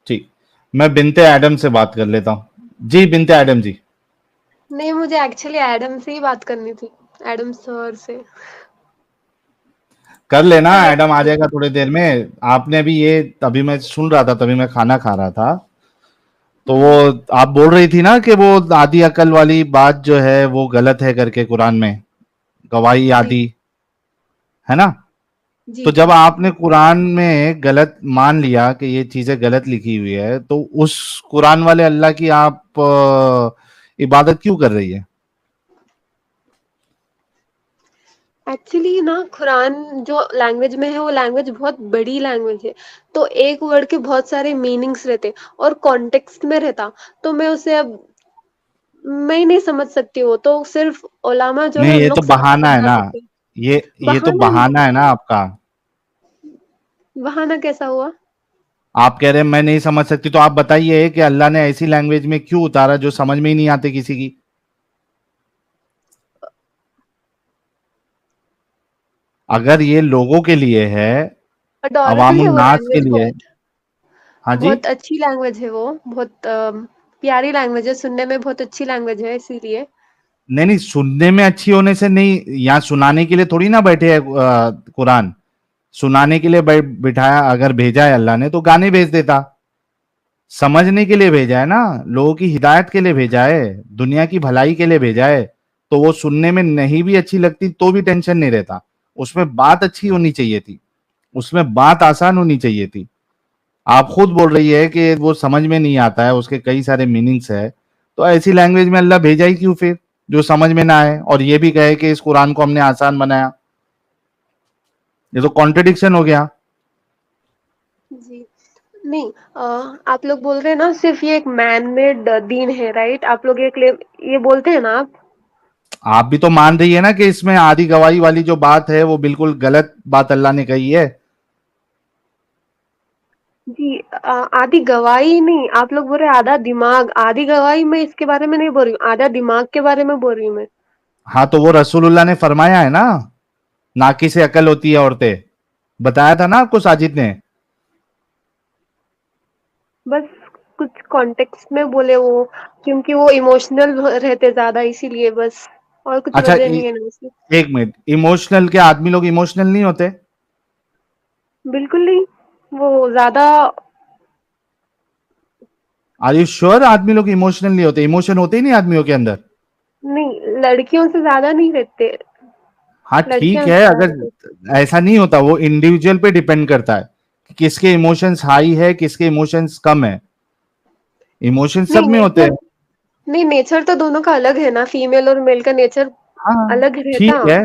ٹھیک، میں بنت ایڈم سے بات کر لیتا ہوں. جی بنت ایڈم جی. نہیں، مجھے ایکچولی ایڈم سے ہی بات کرنی تھی، ایڈم سر سے. کر لینا، چلیے ایڈم آ جائے گا تھوڑی دیر میں. آپ نے ابھی ابھی میں سن رہا تھا، تبھی میں کھانا کھا رہا تھا، تو وہ آپ بول رہی تھی نا کہ وہ آدھی عقل والی بات جو ہے وہ غلط ہے کر کے قرآن میں گواہی جی آدھی ہے نا. جی تو جی جب آپ نے قرآن میں غلط مان لیا کہ یہ چیزیں غلط لکھی ہوئی ہے، تو اس قرآن والے اللہ کی آپ عبادت کیوں کر رہی ہے؟ ایکچولی نا، قرآن جو لینگویج میں ہے وہ لینگویج بہت بڑی لینگویج ہے، تو ایک ورڈ کے بہت سارے میننگس رہتے اور کانٹیکسٹ میں رہتا، تو میں اسے اب میں ہی نہیں سمجھ سکتی. وہ تو صرف علماء جو ہے نہیں، ان یہ لوگ تو بہانہ ہے سمجھا نا. سکتے. یہ تو بہانا بہانہ ہے نا آپ کا. بہانا کیسا ہوا؟ آپ کہہ رہے ہیں میں نہیں سمجھ سکتی، تو آپ بتائیے کہ اللہ نے ایسی لینگویج میں کیوں اتارا جو سمجھ میں ہی نہیں آتے کسی کی. اگر یہ لوگوں کے لیے ہے، عوام اڈوریبل ہے وہ الناس کے لینگویج لیے. بہت. ہاں جی. بہت اچھی لینگویج ہے وہ، بہت پیاری لینگویج ہے، سننے میں بہت اچھی لینگویج ہے، اسی لیے. نہیں نہیں، سننے میں اچھی ہونے سے نہیں، یہاں سنانے کے لیے تھوڑی نہ بیٹھے ہے قرآن. سنانے کے لیے بٹھایا، اگر بھیجا ہے اللہ نے تو گانے بھیج دیتا. سمجھنے کے لیے بھیجا ہے نا، لوگوں کی ہدایت کے لیے بھیجا ہے، دنیا کی بھلائی کے لیے بھیجا ہے. تو وہ سننے میں نہیں بھی اچھی لگتی تو بھی ٹینشن نہیں رہتا. اس میں بات اچھی ہونی چاہیے تھی، اس میں بات آسان ہونی چاہیے تھی. آپ خود بول رہی ہے کہ وہ سمجھ میں نہیں آتا ہے، اس کے کئی سارے میننگس ہے. تو ایسی لینگویج میں اللہ بھیجا ہی کیوں پھر، جو سمجھ میں نہ آئے، اور یہ بھی کہے کہ اس قرآن کو ہم نے آسان بنایا؟ یہ تو کانٹرڈکشن ہو گیا. جی نہیں، آپ لوگ بول رہے ہیں نا صرف یہ ایک مین میڈ دین ہے، رائٹ؟ آپ لوگ یہ بولتے ہیں نا آپ. آپ بھی تو مان رہی ہے نا کہ اس میں آدھی گواہی والی جو بات ہے وہ بالکل غلط بات اللہ نے کہی ہے. جی آدھی گواہی نہیں، آپ لوگ بول رہے ہیں آدھا دماغ. آدھی گواہی میں اس کے بارے میں نہیں بول رہی ہوں، آدھا دماغ کے بارے میں بول رہی ہوں میں. ہاں تو وہ رسول اللہ نے فرمایا ہے نا، ناقص عقل ہوتی ہے عورتیں. بتایا تھا نا آپ کو ساجد نے. بس کچھ کانٹیکس میں بولے وہ، کیونکہ وہ ایموشنل رہتے زیادہ، اسی لیے بس، اور کچھ اچھا وجہ نہیں ہے نا اس میں. ایک منٹ، ایموشنل کے آدمی لوگ ایموشنل نہیں ہوتے؟ بالکل نہیں، وہ زیادہ. آر یو شیور آدمی لوگ ایموشنل نہیں ہوتے؟ ایموشن ہوتے ہی نہیں آدمیوں کے اندر. نہیں، لڑکیوں سے زیادہ نہیں رہتے. ہاں ٹھیک لڑکیاں ہے، زیادہ اگر رہتے. ایسا نہیں ہوتا، وہ انڈیویجول پہ ڈیپینڈ کرتا ہے کہ کس کے ایموشنز ہائی ہے، کس کے ایموشنز کم ہے. ایموشن سب نہیں میں ہوتے نیچر، ہیں. نہیں نیچر تو دونوں کا الگ ہے نا، فیمیل اور میل کا نیچر ہاں الگ رہتا. ٹھیک ہے،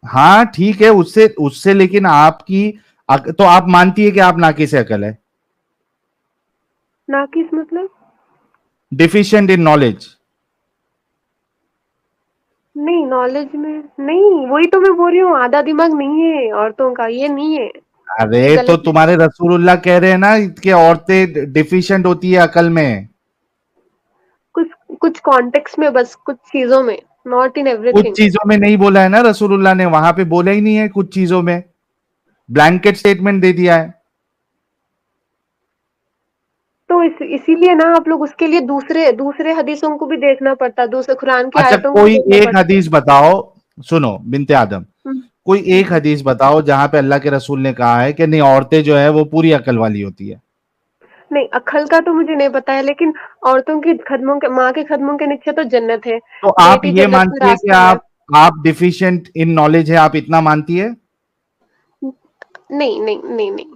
ہاں ٹھیک ہے، اس سے لیکن آپ کی تو آپ مانتی ہے کہ آپ ناقص عقل ہے؟ ناقص مطلب؟ Deficient in knowledge. نہیں، نالج میں نہیں، وہی تو میں بول رہی ہوں، آدھا دماغ نہیں ہے عورتوں کا، یہ نہیں ہے. ارے یہ تو غلط ہے. تمہارے رسول اللہ کہہ رہے ہیں نا کہ عورتیں ڈیفیشینٹ ہوتی ہے عقل میں. کچھ کانٹیکس میں، بس کچھ چیزوں میں، ناٹ ان ایوری کچھ تھنگ. چیزوں میں نہیں بولا ہے نا رسول اللہ نے، وہاں پہ بولا ہی نہیں ہے کچھ چیزوں میں، بلینکٹ سٹیٹمنٹ دے دیا ہے. تو اسی لیے نا آپ لوگ اس کے لیے دوسرے حدیثوں کو بھی دیکھنا پڑتا، دوسرے قرآن کی اچھا آیتوں کو کوئی دیکھنا ایک پڑتا. حدیث بتاؤ، سنو بنت آدم، کوئی ایک حدیث بتاؤ جہاں پہ اللہ کے رسول نے کہا ہے کہ نہیں عورتیں جو ہے وہ پوری عقل والی ہوتی ہے. نہیں، عقل کا تو مجھے نہیں پتا ہے، لیکن عورتوں کی قدموں کے، ماں کے قدموں کے نیچے تو جنت ہے. تو آپ بیٹی یہ جنت کا مانتی ہے کہ راستہ ہے. آپ ڈیفیشینٹ ان نالج ہے، آپ اتنا مانتی ہے؟ نہیں نہیں نہیں نہیں.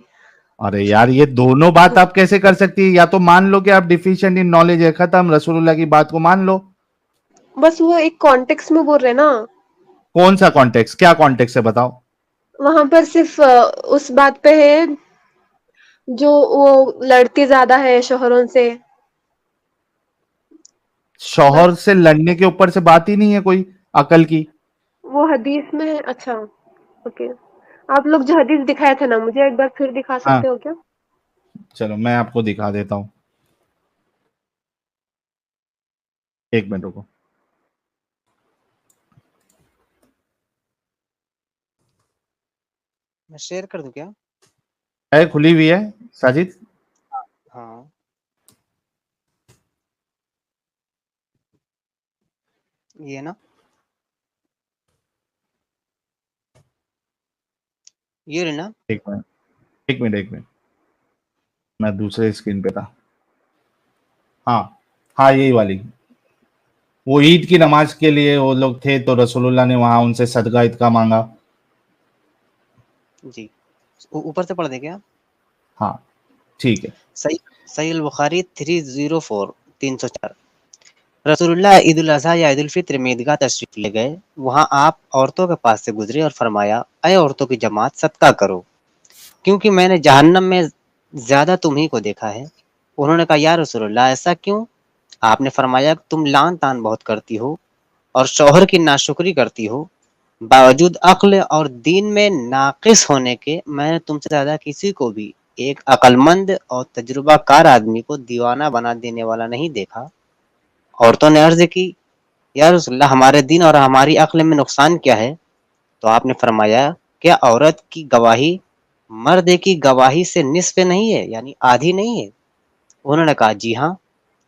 ارے یار یہ دونوں بات آپ کیسے کر سکتی ہے؟ یا تو مان لو کہ آپ ڈیفیشینٹ ان نالج ہے، ختم، رسول اللہ کی بات کو مان لو. بس وہ ایک کانٹیکس میں بول رہے نا. کون سا کانٹیکس؟ کیا کانٹیکس ہے بتاؤ. وہاں پر صرف اس بات پہ ہے جو وہ لڑتی زیادہ ہے شوہروں سے. شوہر بس سے لڑنے کے اوپر سے بات ہی نہیں ہے کوئی عقل کی. وہ حدیث میں ہے. اچھا اوکے، آپ لوگ جو حدیث دکھائے تھے نا مجھے، ایک بار پھر دکھا ہاں سکتے ہو کیا؟ چلو میں آپ کو دکھا دیتا ہوں، ایک منٹ رکو. میں شیئر کر دوں کیا؟ ہے کھلی ہوئی ہے ساجد. ہاں یہ نا یہ رہی نا ایک منٹ ایک منٹ ایک منٹ میں دوسرے اسکرین پہ تھا. ہاں ہاں یہی والی. وہ عید کی نماز کے لیے وہ لوگ تھے تو رسول اللہ نے وہاں ان سے صدقہ عتقہ مانگا. جی اوپر سے پڑھ دیں کیا؟ ہاں ٹھیک ہے. صحیح البخاری 304 304. رسول اللہ عید الاضحیٰ یا عید الفطر میں عیدگاہ تشریف لے گئے. وہاں آپ عورتوں کے پاس سے گزرے اور فرمایا اے عورتوں کی جماعت صدقہ کرو کیونکہ میں نے جہنم میں زیادہ تمہیں کو دیکھا ہے. انہوں نے کہا یا رسول اللہ ایسا کیوں؟ آپ نے فرمایا تم لان تان بہت کرتی ہو اور شوہر کی ناشکری کرتی ہو. باوجود عقل اور دین میں ناقص ہونے کے میں نے تم سے زیادہ کسی کو بھی ایک عقل مند اور تجربہ کار آدمی کو دیوانہ بنا دینے والا نہیں دیکھا. عورتوں نے عرض کی یا رسول اللہ ہمارے دین اور ہماری عقل میں نقصان کیا ہے؟ تو آپ نے فرمایا کیا عورت کی گواہی مرد کی گواہی سے نصف نہیں ہے یعنی آدھی نہیں ہے؟ انہوں نے کہا جی ہاں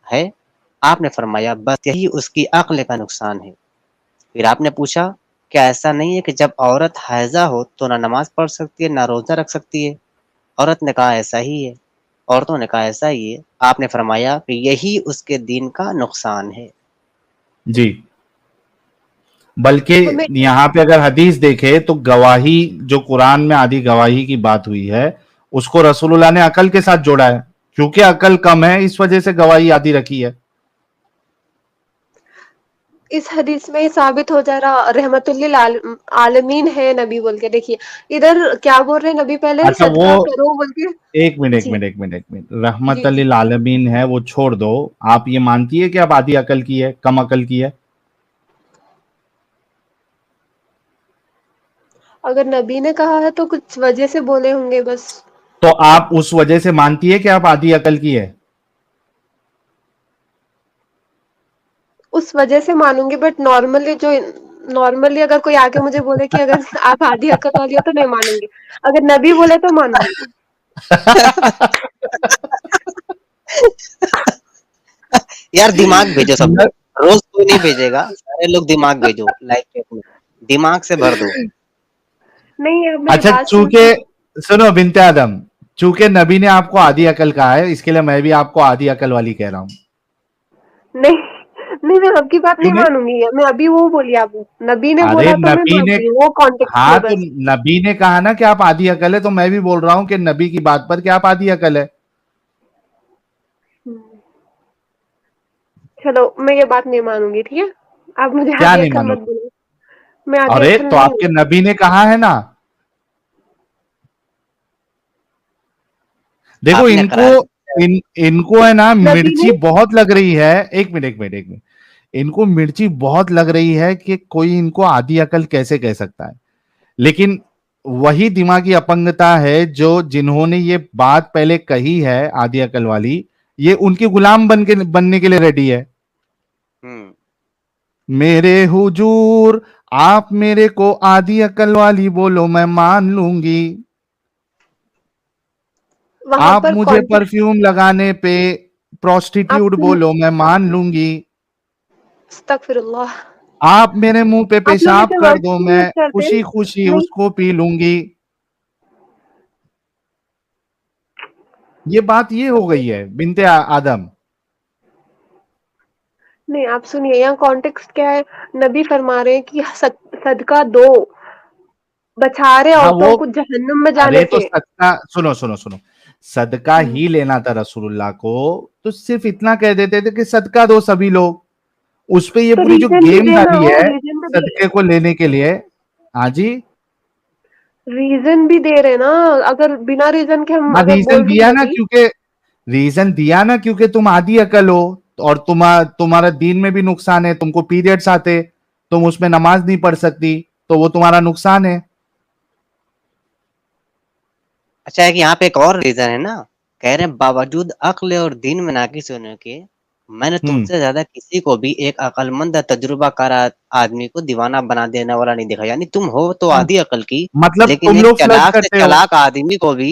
ہے. آپ نے فرمایا بس یہی اس کی عقل کا نقصان ہے. پھر آپ نے پوچھا کیا ایسا نہیں ہے کہ جب عورت حائضہ ہو تو نہ نماز پڑھ سکتی ہے نہ روزہ رکھ سکتی ہے؟ عورت نے کہا ایسا ہی ہے. عورتوں نے کہا ایسا ہی ہے. آپ نے فرمایا کہ یہی اس کے دین کا نقصان ہے. جی بلکہ ہمیں یہاں پہ اگر حدیث دیکھے تو گواہی جو قرآن میں آدھی گواہی کی بات ہوئی ہے اس کو رسول اللہ نے عقل کے ساتھ جوڑا ہے کیونکہ عقل کم ہے اس وجہ سے گواہی آدھی رکھی ہے. اس حدیث میں یہ ثابت ہو جا رہا رحمت للعالمین ہے نبی بول کے. دیکھیے ادھر کیا بول رہے ہیں نبی پہلے اچھا وہ صدقہ کرو بول کے. ایک منٹ ایک جی منٹ ایک منٹ ایک منٹ رحمت جی جی للعالمین ہے وہ چھوڑ دو. آپ یہ مانتی ہے کہ آپ آدھی عقل کی ہے کم عقل کی ہے؟ اگر نبی نے کہا ہے تو کچھ وجہ سے بولے ہوں گے بس. تو آپ اس وجہ سے مانتی ہے کہ آپ آدھی عقل کی ہے؟ اس وجہ سے مانوں گی بٹ نارملی اگر کوئی آگے مجھے بولے کہ اگر آپ آدھی عقل والی ہو تو نہیں مانوں گی. اگر نبی بولے تو مانوں گی. یار دماغ بھیجو سب لوگ. روز کوئی نہیں بھیجے گا. سارے لوگ دماغ بھیجو لائف چیٹ میں دماغ سے بھر دو. نہیں اب میری اچھا بات چونکہ سنو بنت آدم چونکہ نبی نے آپ کو آدھی عقل کہا ہے اس کے لیے میں بھی آپ کو آدھی عقل والی کہہ رہا ہوں. نہیں نہیں میں اب کی بات کیوں نہیں مانوں گی. میں ابھی وہ بولی آپ نبی نے ارے بولا تو میں نبی نے مانتی ہوں وہ کانٹیکسٹ ہاں میں تو بس. نبی نے کہا نا کہ آپ آدھی عقل ہے تو میں بھی بول رہا ہوں کہ نبی کی بات پر کہ آپ آدھی عقل ہے. چلو میں یہ بات نہیں مانوں گی ٹھیک ہے. آپ مجھے کیا آدھی نہیں عقل مانو مت بولو. میں آدھی ارے عقل تو نہیں آپ کے ہوں. نبی نے کہا ہے نا. دیکھو آپ نے قرآن ان کو ہے نا نبی مرچی نے بہت لگ رہی ہے. ایک منٹ ایک منٹ ایک منٹ ان کو مرچی بہت لگ رہی ہے کہ کوئی ان کو آدھی عقل کیسے کہہ سکتا ہے. لیکن وہی دماغی اپنگتا ہے جو جنہوں نے یہ بات پہلے کہی ہے آدھی عقل والی یہ ان کی غلام بننے کے لیے ریڈی ہے. میرے حضور آپ میرے کو آدھی عقل والی بولو میں مان لوں گی. وہاں آپ پر مجھے کانٹیکسٹ پرفیوم لگانے پہ آپ پروسٹیٹیوٹ بولو میں مان لوں گی. استغفر اللہ. آپ میرے منہ پہ آپ لوگ پیشاب ایسے کر ورڈس دو کیوں میں یوز کرتے ہیں؟ خوشی خوشی نہیں اس کو پی لوں گی. یہ بات یہ ہو گئی ہے بنت آدم. نہیں آپ سنیے یہاں کانٹیکسٹ کیا ہے. نبی فرما رہے ہیں کہ صدقہ دو بچا رہے ہاں عورتوں وہ کو جہنم میں جانے ارے تو سے. صدقہ سنو صدقہ ہی لینا تھا رسول اللہ کو تو صرف اتنا کہہ دیتے تھے کہ صدقہ دو سبھی لوگ. اس پہ یہ تو پوری جو ریزن بھی گیم دینا ڈالی ہو ہے ریزن تو دے صدقے کو لینے کے لیے. ہاں جی ریزن بھی دے رہے نا. اگر بنا ریزن کے ہم ہاں اگر بول رہے ہیں نبی ریزن دیا نا کیونکہ تم آدھی عقل ہو اور تمہارا دین میں بھی نقصان ہے. تم کو پیریڈز آتے تم اس میں نماز نہیں پڑھ سکتی تو وہ تمہارا نقصان ہے. اچھا ہے کہ یہاں پہ ایک اور ریزن ہے نا. کہہ رہے ہیں باوجود عقل اور دین میں ناقص ہونے کے میں نے تم سے زیادہ کسی کو بھی ایک عقل مند تجربہ کار آدمی کو دیوانہ بنا دینے والا نہیں دیکھا. یعنی تم ہو تو آدھی عقل کی مطلب لیکن تم ایک لوگ فلرٹ چلاک سے کرتے ہو. چلاک آدمی کو بھی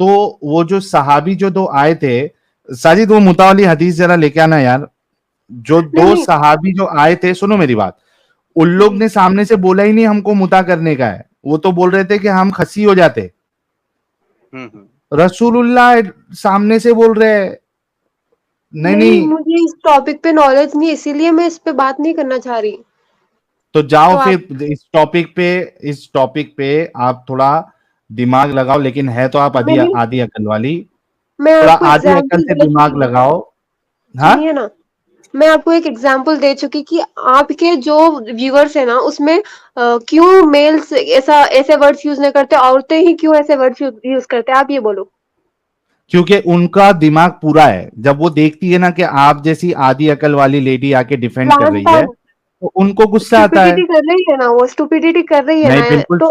تو وہ جو صحابی جو دو آئے تھے, ساجد وہ متا والی حدیث ذرا لے کے آنا یار, جو نہیں دو نہیں صحابی جو آئے تھے, سنو میری بات, ان لوگ نے سامنے سے بولا ہی نہیں ہم کو متا کرنے کا ہے, وہ تو بول رہے تھے کہ ہم خسی ہو جاتے. رسول اللہ سامنے سے بول رہے ہیں نہیں نہیں نہیں, مجھے اس ٹاپک پہ نالج نہیں ہے, اسی لیے میں اس پہ بات نہیں کرنا چاہ رہی. تو جاؤ تو آپ پھر اس ٹاپک پہ آپ تھوڑا دماغ لگاؤ, لیکن ہے تو آپ میں نہیں آدھی عقل والی, میں تھوڑا آپ کو آدھی عقل ایگزامپل سے دے دماغ چکی ہوں. لگاؤ. ہاں سنیے نا, میں آپ کو ایک ایگزامپل دے چکی کہ آپ کے جو ویورس ہیں نا اس میں کیوں میلز ایسے ورڈز یوز نہیں کرتے, عورتیں ہی کیوں ایسے ورڈز یوز کرتے, آپ یہ بولو. کیونکہ ان کا دماغ پورا ہے, جب وہ دیکھتی ہے نا کہ آپ جیسی آدھی عقل والی لیڈی آ کے ڈیفینڈ کر پلان رہی تھا, ہے تو ان کو غصہ آتا ہے. اسٹوپیڈیٹی کر رہی ہے نا, وہ اسٹوپیڈیٹی کر رہی ہے نہیں نا, بالکل تو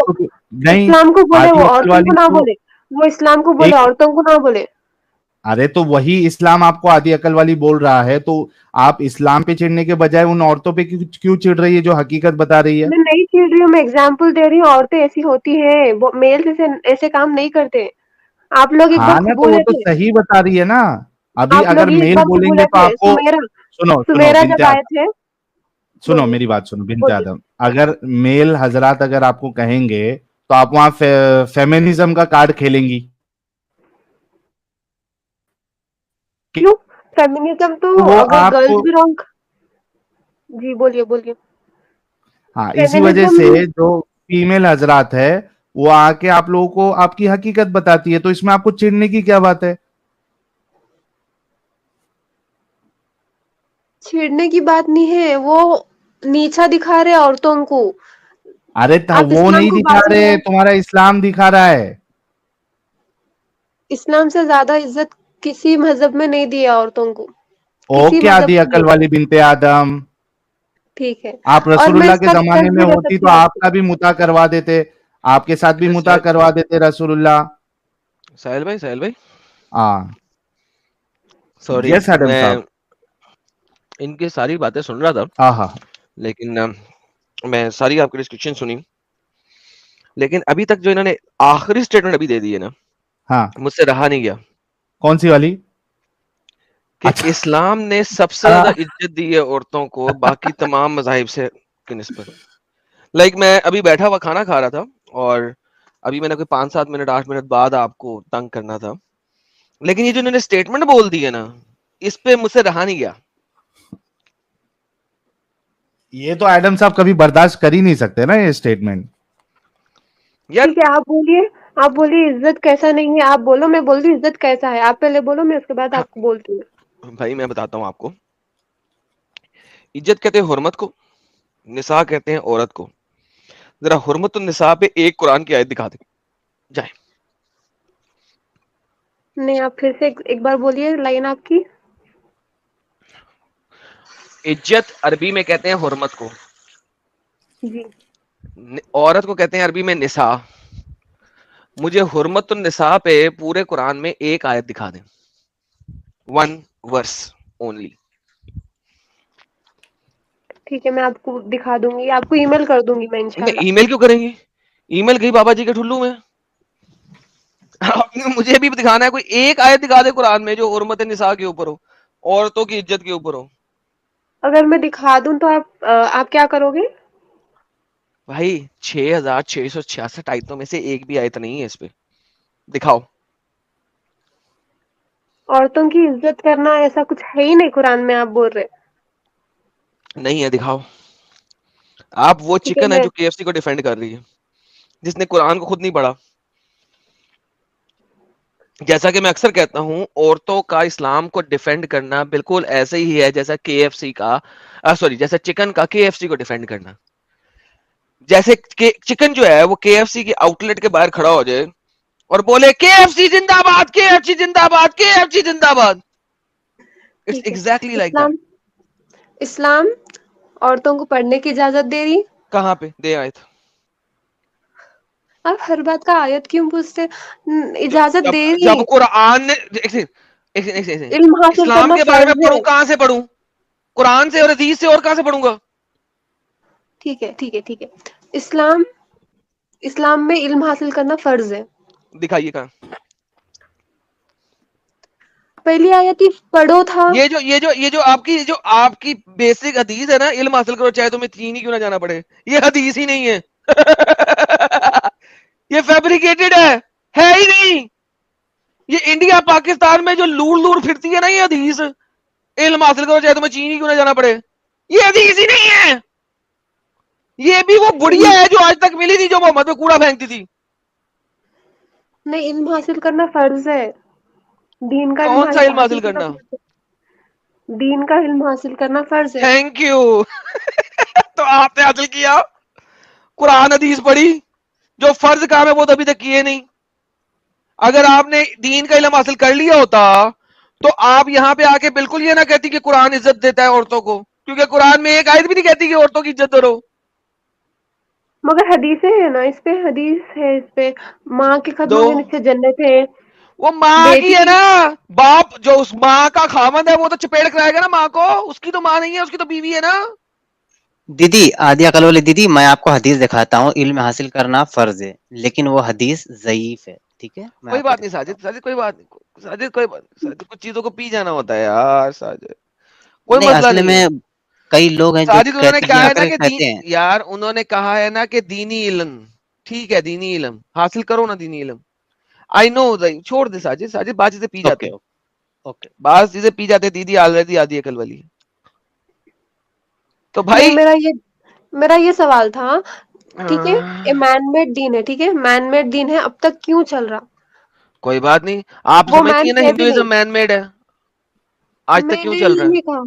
نہیں, اسلام کو بولے, آدھی وہ عقل عورتوں والی کو نہ تو بولے, وہ اسلام کو بولے, ایک, عورتوں کو نہ بولے. ارے تو وہی اسلام آپ کو آدھی عقل والی بول رہا ہے, تو آپ اسلام پہ چڑھنے کے بجائے ان عورتوں پہ کیوں چڑھ رہی ہے جو حقیقت بتا رہی ہے؟ میں نہیں چھیڑ رہی ہوں, میں ایگزامپل دے رہی ہوں, عورتیں ایسی ہوتی ہیں, میل ایسے کام نہیں کرتے. آپ لوگ ایک ہاں بار نا, تو وہ بولے تو تھے, صحیح بتا رہی ہے نا. ابھی آپ اگر لوگ ایک میل بار کو بولیں گے بولے تو تھے, آپ کو, سنو سمیرا بنت جب آئے آدم, تھے. سنو بولیے میری بات سنو بنت بولیے. آدم, اگر میل حضرات اگر آپ کو کہیں گے تو آپ وہاں فیمینزم کا کارڈ کھیلیں گی. کیوں فیمینزم تو وہ اگر آپ گرلز کو, بھی رانگ. جی بولیے بولیے. ہاں اسی وجہ فیمینزم سے جو فیمیل حضرات ہے وہ آ کے آپ لوگوں کو آپ کی حقیقت بتاتی ہے, تو اس میں آپ کو چڑھنے کی کیا بات ہے؟ چھیڑنے کی بات نہیں ہے, وہ نیچا دکھا رہے عورتوں کو. ارے آپ وہ اسلام نہیں کو دکھا بازی رہے, لگا, تمہارا اسلام دکھا رہا ہے. اسلام سے زیادہ عزت کسی مذہب میں نہیں دی ہے عورتوں کو, کسی اوکے مذہب آدھی میں عقل نہیں. والی بنت آدم, ٹھیک ہے, آپ اور رسول میں اللہ اس کے کا زمانے ریفرنس میں بھی دے ہوتی سکتی تو ہوں آپ کا بھی متا کروا دیتے, آپ کے ساتھ بھی متا کروا دیتے رسول اللہ. ساحل بھائی ہاں سوری, یس ایڈم میں صاحب. ان کی ساری باتیں سن رہا تھا, ہاں ہاں لیکن میں ساری آپ کی ڈسکشن سنی, لیکن ابھی تک جو انہوں نے آخری اسٹیٹمنٹ ابھی دے دی ہے نا, ہاں, مجھ سے رہا نہیں گیا. کون سی والی؟ کہ اچھا, اسلام نے سب سے زیادہ عزت دی ہے عورتوں کو باقی تمام مذاہب سے کی نسبت. لائک میں ابھی بیٹھا ہوا کھانا کھا رہا تھا, اور ابھی میں نے کوئی 5-7 منٹ 8 منٹ بعد آپ کو تنگ کرنا تھا, لیکن یہ جو انہوں نے اسٹیٹمنٹ بول دی ہے نا, اس پہ مجھ سے رہا نہیں گیا. یہ تو ایڈم صاحب کبھی برداشت کر ہی نہیں سکتے نا یہ اسٹیٹمنٹ. یار ٹھیک ہے, آپ بولیے عزت کیسا نہیں ہے, آپ بولو, میں بولتی ہوں عزت کیسا ہے, آپ پہلے بولو, میں اس کے بعد آپ کو بولتی ہوں. بھائی میں بتاتا ہوں آپ کو, عزت کہتے ہیں حرمت کو, نساء کہتے ہیں عورت کو. ذرا حرمت النساء پہ ایک قرآن کی آیت دکھا دیں جائیں. نہیں, آپ پھر سے ایک بار بولیے لائن آپ کی. عزت عربی میں کہتے ہیں حرمت کو, جی عورت کو کہتے ہیں عربی میں نساء. مجھے حرمت النساء پہ پورے قرآن میں ایک آیت دکھا دیں, 1 verse only. ٹھیک ہے, میں آپ کو دکھا دوں گی, آپ کو ای میل کر دوں گی میں انشاءاللہ. ای میل کیوں کریں گے, ای میل گئی بابا جی کے ٹھلو میں. مجھے بھی دکھانا ہے, کوئی ایک آیت دکھا دے قرآن میں جو حرمت نساء کے اوپر ہو, عورتوں کی عزت کے اوپر ہو. اگر میں دکھا دوں تو آپ کیا کرو گے؟ بھائی 6666 آیتوں میں سے ایک بھی آیت نہیں ہے اس پہ, دکھاؤ. عورتوں کی عزت کرنا ایسا کچھ ہے ہی نہیں قرآن میں, آپ بول رہے. نہیں ہے, دکھاؤ. آپ وہ ٹھیک چکن ہے میں جو KFC کو ڈیفینڈ کر رہی ہے, جس نے قرآن کو خود نہیں پڑھا. جیسا کہ میں اکثر کہتا ہوں, عورتوں کا اسلام کو ڈیفینڈ کرنا بالکل ایسے ہی ہے جیسا KFC کا, جیسا چکن کا KFC کو ڈیفینڈ کرنا. جیسے چکن جو ہے وہ KFC کے آؤٹ لیٹ کے باہر کھڑا ہو جائے اور بولے KFC زندہ باد, KFC زندہ باد, KFC زندہ باد. اٹس ٹھیک ہے, ایگزیکٹلی لائک دیٹ. اسلام عورتوں کو پڑھنے کی اجازت دے رہی. کہاں پہ دے آیت؟ آپ ہر بات کا آیت کیوں پوچھتے؟ اجازت دے رہی. جب قرآن نے علم حاصل اسلام کرنا کے بارے میں فرض ہے. پڑھوں, کہاں سے پڑھوں؟ قرآن سے اور حدیث سے, اور کہاں سے پڑھوں گا؟ ٹھیک ہے, اسلام میں علم حاصل کرنا فرض ہے. دکھائیے کہاں. پہلی آیت ہی پڑھو تھا. یہ جو آپ کی بیسک حدیث ہے نا، علم حاصل کرو چاہے تمہیں چین ہی کیوں نہ جانا پڑے، یہ حدیث ہی نہیں ہے. یہ فیبریکیٹڈ ہے ہی نہیں. یہ انڈیا پاکستان میں جو لور پھرتی ہے نا، یہ حدیث علم حاصل کرو چاہے تمہیں چین ہی کیوں نہ جانا پڑے، یہ حدیث ہی نہیں ہے. یہ بھی وہ بڑھیا ہے جو آج تک ملی تھی، جو محمد پہ کوڑا پھینکتی تھی. نہیں، علم حاصل کرنا فرض ہے. دین کا کون سا علم حاصل حاصل کرنا؟ دین کا علم حاصل کرنا فرض ہے. Thank you. تو آپ نے حاصل کیا، قرآن حدیث پڑھی، جو فرض کام ہے وہ تو ابھی تک کیے نہیں. اگر آپ نے دین کا علم حاصل کر لیا ہوتا تو آپ یہاں پہ آ کے بالکل یہ نہ کہتی کہ قرآن عزت دیتا ہے عورتوں کو، کیونکہ قرآن میں ایک آیت بھی نہیں کہتی کہ عورتوں کی عزت کرو. مگر حدیثیں ہیں نا، اس پہ حدیث ہے، اس پہ ماں کے قدموں دو کے نیچے جنت ہے. وہ ماں کی بیٹی ہے نا، باپ جو اس ماں کا خاوند ہے وہ تو چپیڑ کرائے گا نا ماں کو، اس کی تو ماں نہیں ہے، اس کی تو بیوی ہے نا. دیدی عادیہ عقل والی دیدی، میں آپ کو حدیث دکھاتا ہوں. علم حاصل کرنا فرض ہے، لیکن وہ حدیث ضعیف ہے. ٹھیک ہے، میں کوئی آپ کو بات نہیں دکھاتا ہوں. ساجد کوئی بات نہیں ساجد، کوئی بات نہیں ساجد، کچھ چیزوں کو پی جانا ہوتا ہے یار ساجد، کوئی نہیں، مسئلہ اصل نہیں میں ہے. کئی لوگ ہیں جو ساجد انہوں نے کہتے ہیں کہا آ ہے نا کر کہ کہتے ہیں. یار انہوں نے کہا ہے نا کہ دینی علم، ٹھیک ہے دینی علم حاصل کرو نا، دینی علم. آئی نو، چھوڑ دے ساجد بعض چیزیں پی جاتے اوکے ہیں، اوکے. بعض چیزیں پی جاتے. دیدی آلریڈی آدھی عقل والی ہے. تو نہیں، بھائی میرا یہ سوال تھا. ٹھیک ہے، آہ، یہ مین میڈ دین ہے، ٹھیک ہے، مین میڈ دین ہے، اب تک کیوں چل رہا؟ کوئی بات نہیں. آپ وہ سمجھتی مین ہیں نا ہے بھی نہیں. ہندوازم مین میڈ ہے، آج تک میں کیوں نے چل یہ رہا ہے؟ نہیں کہا.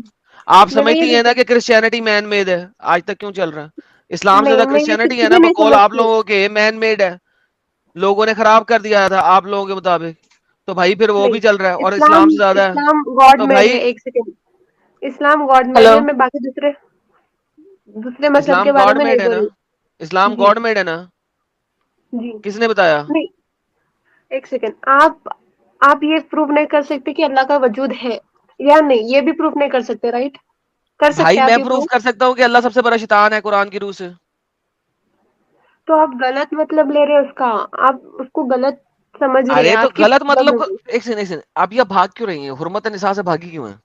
آپ میں نے یہ سمجھتی ہیں نہیں نا کہا. کہ کرسچینٹی مین میڈ ہے، آج تک کیوں چل رہا ہے؟ اسلام سے نہیں، زیادہ میں یہ کرسچینٹی کچھ ہے بھی نا، نہیں بقول آپ سمجھتی. لوگوں کے مین میڈ ہے. لوگوں نے خراب کر دیا تھا آپ لوگوں کے مطابق، تو بھائی پھر وہ نہیں، بھی چل رہا ہے اور اسلام اسلام سے زیادہ ہے. اسلام گاڈ تو میڈ ہے. بھائی ایک سیکنڈ، اسلام گاڈ میڈ ہلو ہے. میں باقی دوسرے مذہب اسلام کے بارے گاڈ میں میڈ نہیں ہے بول نا، اسلام رہی. جی گاڈ میڈ ہے نا، جی. کس نے بتایا؟ نہیں، ایک سیکنڈ. آپ یہ پروف نہیں کر سکتے کہ اللہ کا وجود ہے یا نہیں، یہ بھی پروف نہیں کر سکتے، رائٹ؟ کر بھائی سکتے میں آپ یہ پروف پروف؟ کر سکتا ہوں کہ اللہ سب سے بڑا شیطان ہے قرآن کی روح سے. تو آپ غلط مطلب لے رہے ہیں اس کا. آپ اس کو غلط سمجھ رہے ہیں. ارے تو آپ کی غلط پرابلم مطلب ہوگی. ایک سیکنڈ آپ یہ بھاگ کیوں رہی ہیں؟ حرمت نساء سے بھاگی کیوں ہیں؟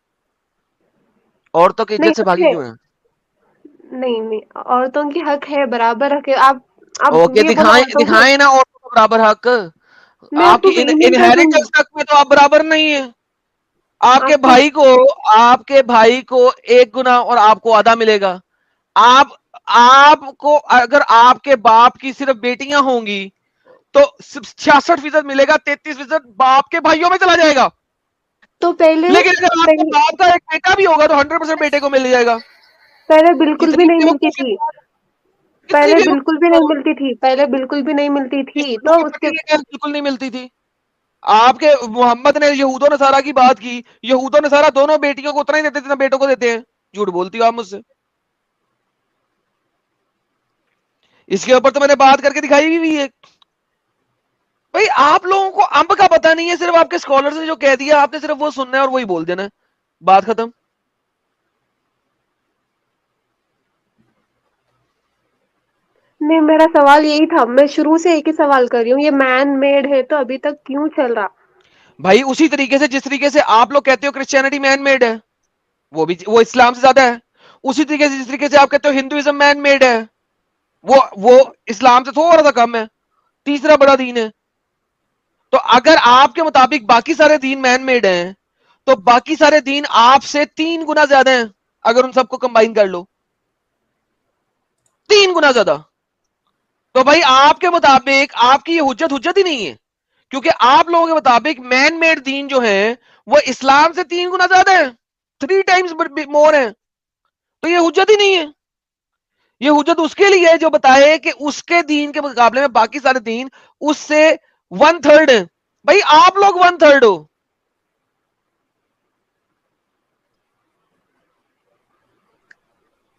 عورتوں کی نہیں، عزت سے اس بھاگی میں کیوں ہیں؟ نہیں، عورتوں کی حق ہے، برابر حق ہے. آپ اوکے یہ بولا دکھائیں عورتوں کو. دکھائیں نا عورتوں کو برابر حق. میں آپ آپ کو کی ای میل کر دوں گی. انہیریٹنس تک میں تو آپ برابر نہیں ہیں. آپ کے آپ کو بھائی کو آپ کے بھائی کو 1 گنا اور آپ کو آدھا ملے گا. آپ کو اگر آپ کے باپ کی صرف بیٹیاں ہوں گی تو 66% ملے گا، 33% باپ کے بھائیوں میں چلا جائے گا. تو پہلے لیکن اگر آپ کے باپ کا ایک بیٹا بھی ہوگا تو 100% بیٹے کو مل جائے گا. پہلے بالکل بھی کتنی نہیں ملتی بیوقوفی تھی. کی بات ہے، کتنی پہلے بالکل بیوقوفی بھی کی نہیں بات ملتی تھی. پہلے بالکل بھی نہیں ملتی ہے. تھی. تو اس اس کے بالکل نہیں ملتی تھی. آپ کے محمد نے یہود و نصارہ کی بات کی، یہود و نصارہ دونوں بیٹیوں کو اتنا ہی دیتے تھے جتنا بیٹوں کو دیتے ہیں. جھوٹ بولتی ہو آپ مجھ سے. اس کے اوپر تو میں نے بات کر کے دکھائی بھی ہے. بھائی آپ لوگوں کو امب کا پتہ نہیں ہے، صرف آپ کے اسکالر نے جو کہہ دیا آپ نے صرف وہ سننا ہے اور وہی بول دینا ہے، بات ختم. نہیں، میرا سوال یہی تھا. میں شروع سے ایک ہی سوال کر رہی ہوں. یہ مین میڈ ہے تو ابھی تک کیوں چل رہا؟ بھائی اسی طریقے سے جس طریقے سے آپ لوگ کہتے ہو کرسچینٹی مین میڈ ہے، وہ اسلام سے زیادہ ہے. اسی طریقے سے جس طریقے سے آپ کہتے ہو ہندوازم مین میڈ ہے، وہ اسلام سے تھوڑا سا کم ہے، تیسرا بڑا دین ہے. تو اگر آپ کے مطابق باقی سارے دین مین میڈ ہیں تو باقی سارے دین آپ سے 3 گنا زیادہ ہیں. اگر ان سب کو کمبائن کر لو 3 گنا زیادہ. تو بھائی آپ کے مطابق آپ کی یہ حجت ہی نہیں ہے، کیونکہ آپ لوگوں کے مطابق مین میڈ دین جو ہے وہ اسلام سے 3 گنا زیادہ ہے، 3 ٹائمز مور ہے. تو یہ حجت ہی نہیں ہے. یہ حجت اس کے لیے ہے جو بتائے کہ اس کے دین کے مقابلے میں باقی سارے دین اس سے 1/3 ہیں. بھائی آپ لوگ 1/3 ہو.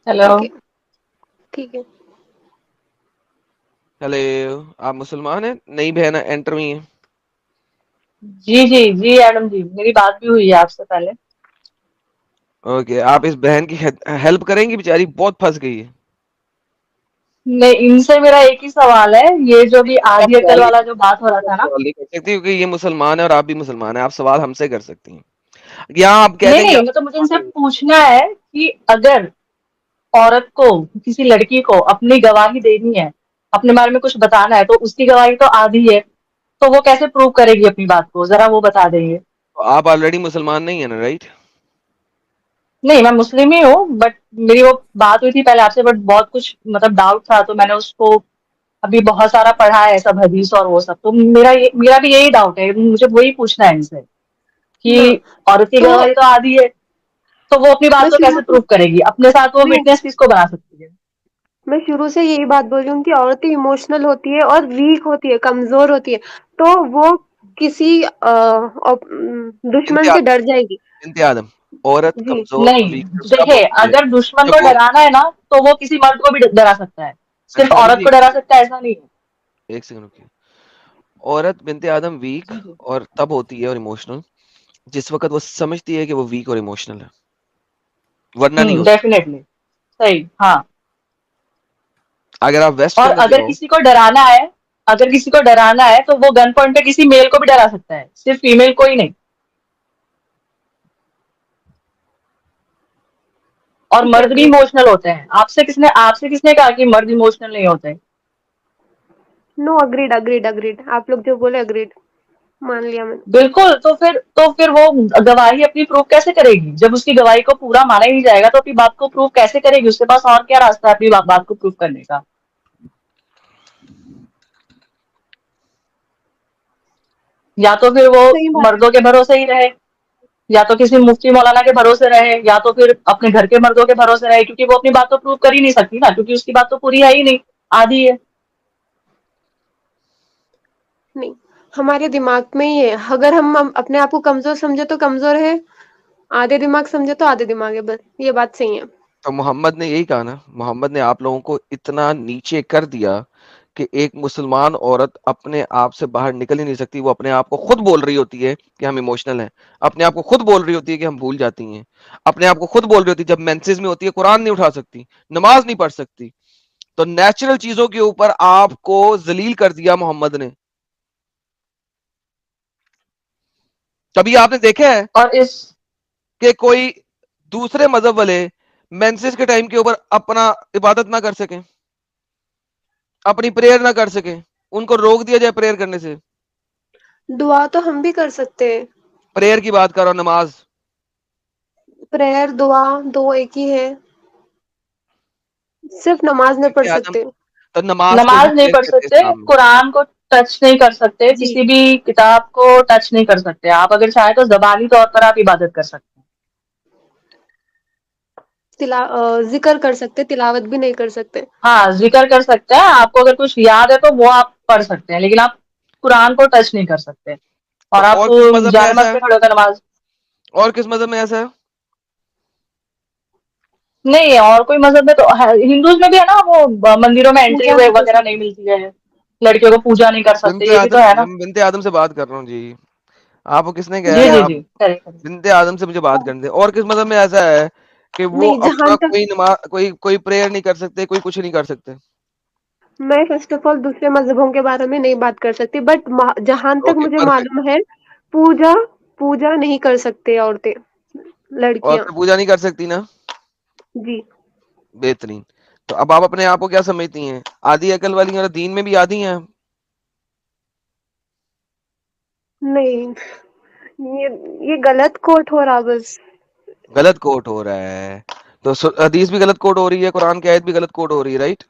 ہلو. اوکے، ٹھیک ہے. ہلو، آپ مسلمان ہیں؟ نئی بہن انٹر ہوئی ہیں. جی جی جی ایڈم جی، میری بات بھی ہوئی ہے آپ سے پہلے. اوکے، آپ اس بہن کی ہیلپ کریں گی، بیچاری بہت پھنس گئی ہے. نہیں، ان سے میرا ایک ہی سوال ہے. یہ جو بھی آپ آدھی عقل سوال والا جو بات ہو رہا تھا نا. نہیں کر سکتی کیونکہ یہ مسلمان ہے اور آپ بھی مسلمان ہیں، آپ سوال ہم سے کر سکتی ہیں. یہاں آپ کہہ نہیں دیں گے نہیں مطلب مجھے ان سے پوچھنا ہے کہ اگر عورت کو کسی لڑکی کو اپنی گواہی دینی ہے، اپنے بارے میں کچھ بتانا ہے، تو اس کی گواہی تو آدھی ہے، تو وہ کیسے پروو کرے گی اپنی بات کو؟ ذرا وہ بتا دیں گے. آپ آلریڈی مسلمان نہیں ہیں نا، رائٹ؟ نہیں میں مسلم ہی ہوں، بٹ میری وہ بات ہوئی تھی پہلے آپ سے، بٹ بہت کچھ مطلب ڈاؤٹ تھا تو میں نے اس کو ابھی بہت سارا پڑھا ہے سب حدیث اور وہ سب، تو میرا بھی یہی ڈاؤٹ ہے، مجھے وہی پوچھنا ہے ان سے کہ نہ عورت کی تو گواہی تو آدھی ہے، تو وہ اپنی میں بات کو شروع کیسے سے پروف کرے گی؟ اپنے ساتھ وہ میں وٹنس کس کو بنا سکتی ہے؟ میں شروع سے یہی بات بول رہی ہوں کہ عورتیں ایموشنل ہوتی ہے اور ویک ہوتی ہے، کمزور ہوتی ہے، تو وہ کسی بنت دشمن سے ڈر آدم، جائے گی. بنت آدم، عورت جی کمزور اور نہیں ویک کب دیکھے، ہوتی ہے؟ اگر دشمن جب کو وہ ڈرانا ہے نا تو وہ کسی مرد کو بھی ڈرا سکتا ہے، صرف شادی عورت نہیں، کو ڈرا سکتا ہے ایسا نہیں ہے. ایک سیکنڈ رکیے. عورت بنت آدم ویک جی جی اور تب ہوتی ہے اور ایموشنل جس وقت وہ سمجھتی ہے کہ وہ ویک اور ایموشنل ہے، ورنہ نہیں ہوتی. ڈیفینیٹلی صحیح. ہاں، اگر آپ ویسٹ کے اور اندر اگر جاؤ، کسی کو ڈرانا ہے، اگر کسی کو ڈرانا ہے تو وہ گن پوائنٹ پہ کسی میل کو بھی ڈرا سکتا ہے، صرف فیمیل کو ہی نہیں. اور ٹھیک ہے، مرد بھی اگریڈ. ایموشنل ہوتے ہیں. آپ سے کس نے کہا کہ مرد ایموشنل نہیں ہوتے؟ نو، اگریڈ اگریڈ اگریڈ، آپ لوگ جو بولے اگریڈ، مان لیا میں نے. بالکل. تو پھر وہ گواہی اپنی پروف کیسے کرے گی؟ جب اس کی گواہی کو پورا مانا ہی نہیں جائے گا تو اپنی بات کو پروف کیسے کرے گی؟ اس کے پاس اور کیا راستہ ہے اپنی بات کو پروف کرنے کا؟ یا تو پھر وہ صحیح بات ہے. مردوں کے بھروسے ہی رہے، یا تو کسی مفتی مولانا کے بھروسے رہے، یا تو پھر اپنے گھر کے مردوں کے بھروسے رہے، کیونکہ وہ اپنی بات تو پروف کر ہی نہیں سکتی نا، کیونکہ اس کی بات تو پوری ہے ہی نہیں، آدھی ہے. نہیں، ہمارے دماغ میں ہی ہے، اگر ہم اپنے آپ کو کمزور سمجھے تو کمزور ہے، آدھے دماغ سمجھے تو آدھے دماغ ہے، بس یہ بات صحیح ہے. تو محمد نے یہی کہا نا، محمد نے آپ لوگوں کو اتنا نیچے کر دیا کہ ایک مسلمان عورت اپنے آپ سے باہر نکل ہی نہیں سکتی. وہ اپنے آپ کو خود بول رہی ہوتی ہے کہ ہم ایموشنل ہیں، اپنے آپ کو خود بول رہی ہوتی ہے کہ ہم بھول جاتی ہیں، اپنے آپ کو خود بول رہی ہوتی ہے جب مینسز میں ہوتی ہے قرآن نہیں اٹھا سکتی، نماز نہیں پڑھ سکتی. تو نیچرل چیزوں کے اوپر آپ کو ذلیل کر دیا محمد نے. کبھی آپ نے دیکھا ہے اور اس کہ کوئی دوسرے مذہب والے مینسز کے ٹائم کے اوپر اپنا عبادت نہ کر سکیں، اپنی پریئر نہ کر سکیں، ان کو روک دیا جائے پریئر کرنے سے؟ دعا تو ہم بھی کر سکتے ہیں. پریئر کی بات کرو، نماز. پریئر دعا دو ایک ہی ہے، صرف نماز نہیں پڑھ آدم، سکتے. تو نماز کو ہی نماز نہیں پریئر پڑھ کہتے ہیں سکتے، اسلام میں. قرآن کو ٹچ نہیں کر سکتے، جی، کسی بھی کتاب کو ٹچ نہیں کر سکتے. آپ اگر چاہیں تو زبانی طور پر آپ عبادت کر سکتے ہیں. ذکر کر سکتے، تلاوت بھی نہیں کر سکتے. ہاں ذکر کر سکتے ہیں، آپ کو اگر کچھ یاد ہے تو وہ آپ پڑھ سکتے ہیں، لیکن آپ قرآن کو ٹچ نہیں کر سکتے. تو اور آپ اور کس مذہب میں ایسا جانماز ہے؟ پہ کھڑے ہو کر نماز اور کس مذہب میں ایسا ہے؟ نہیں. اور کوئی مذہب میں تو ہندوز میں بھی ہے نا، وہ مندروں میں انٹری پوجا نہیں کر وغیرہ نہیں سکتے. ملتی ہے، لڑکیوں کو پوجا نہیں کر سکتے، بنت یہ بھی آدم، تو ہے نا. میں بنت آدم سے بات کر رہا ہوں جی. آپ کو کس نے کہا جی کہ جی آپ جی correct. بنت آدم سے مجھے بات کرنے دیں؟ اور کس مذہب میں ایسا ہے کہ وہ نہیں، جہاں اپنا تک کوئی نماز، کوئی پریئر نہیں کر سکتے، کوئی کچھ نہیں کر سکتے؟ میں فرسٹ آف آل دوسرے مذہبوں کے بارے میں نہیں بات کر سکتی، بٹ جہاں تک اوکے، مجھے پرفیکٹ. معلوم ہے پوجا نہیں کر سکتے عورتیں، لڑکیاں. عورتیں پوجا نہیں کر سکتی نا؟ جی. بہترین. تو اب آپ اپنے آپ کو کیا سمجھتی ہیں؟ آدھی عقل والی اور دین میں بھی آدھی ہیں؟ نہیں، یہ غلط کوٹ ہو رہا بس. غلط کوٹ ہو رہا ہے تو حدیث بھی غلط کوٹ ہو رہی ہے، قرآن کی آیت بھی غلط کوٹ ہو رہی ہے، رائٹ؟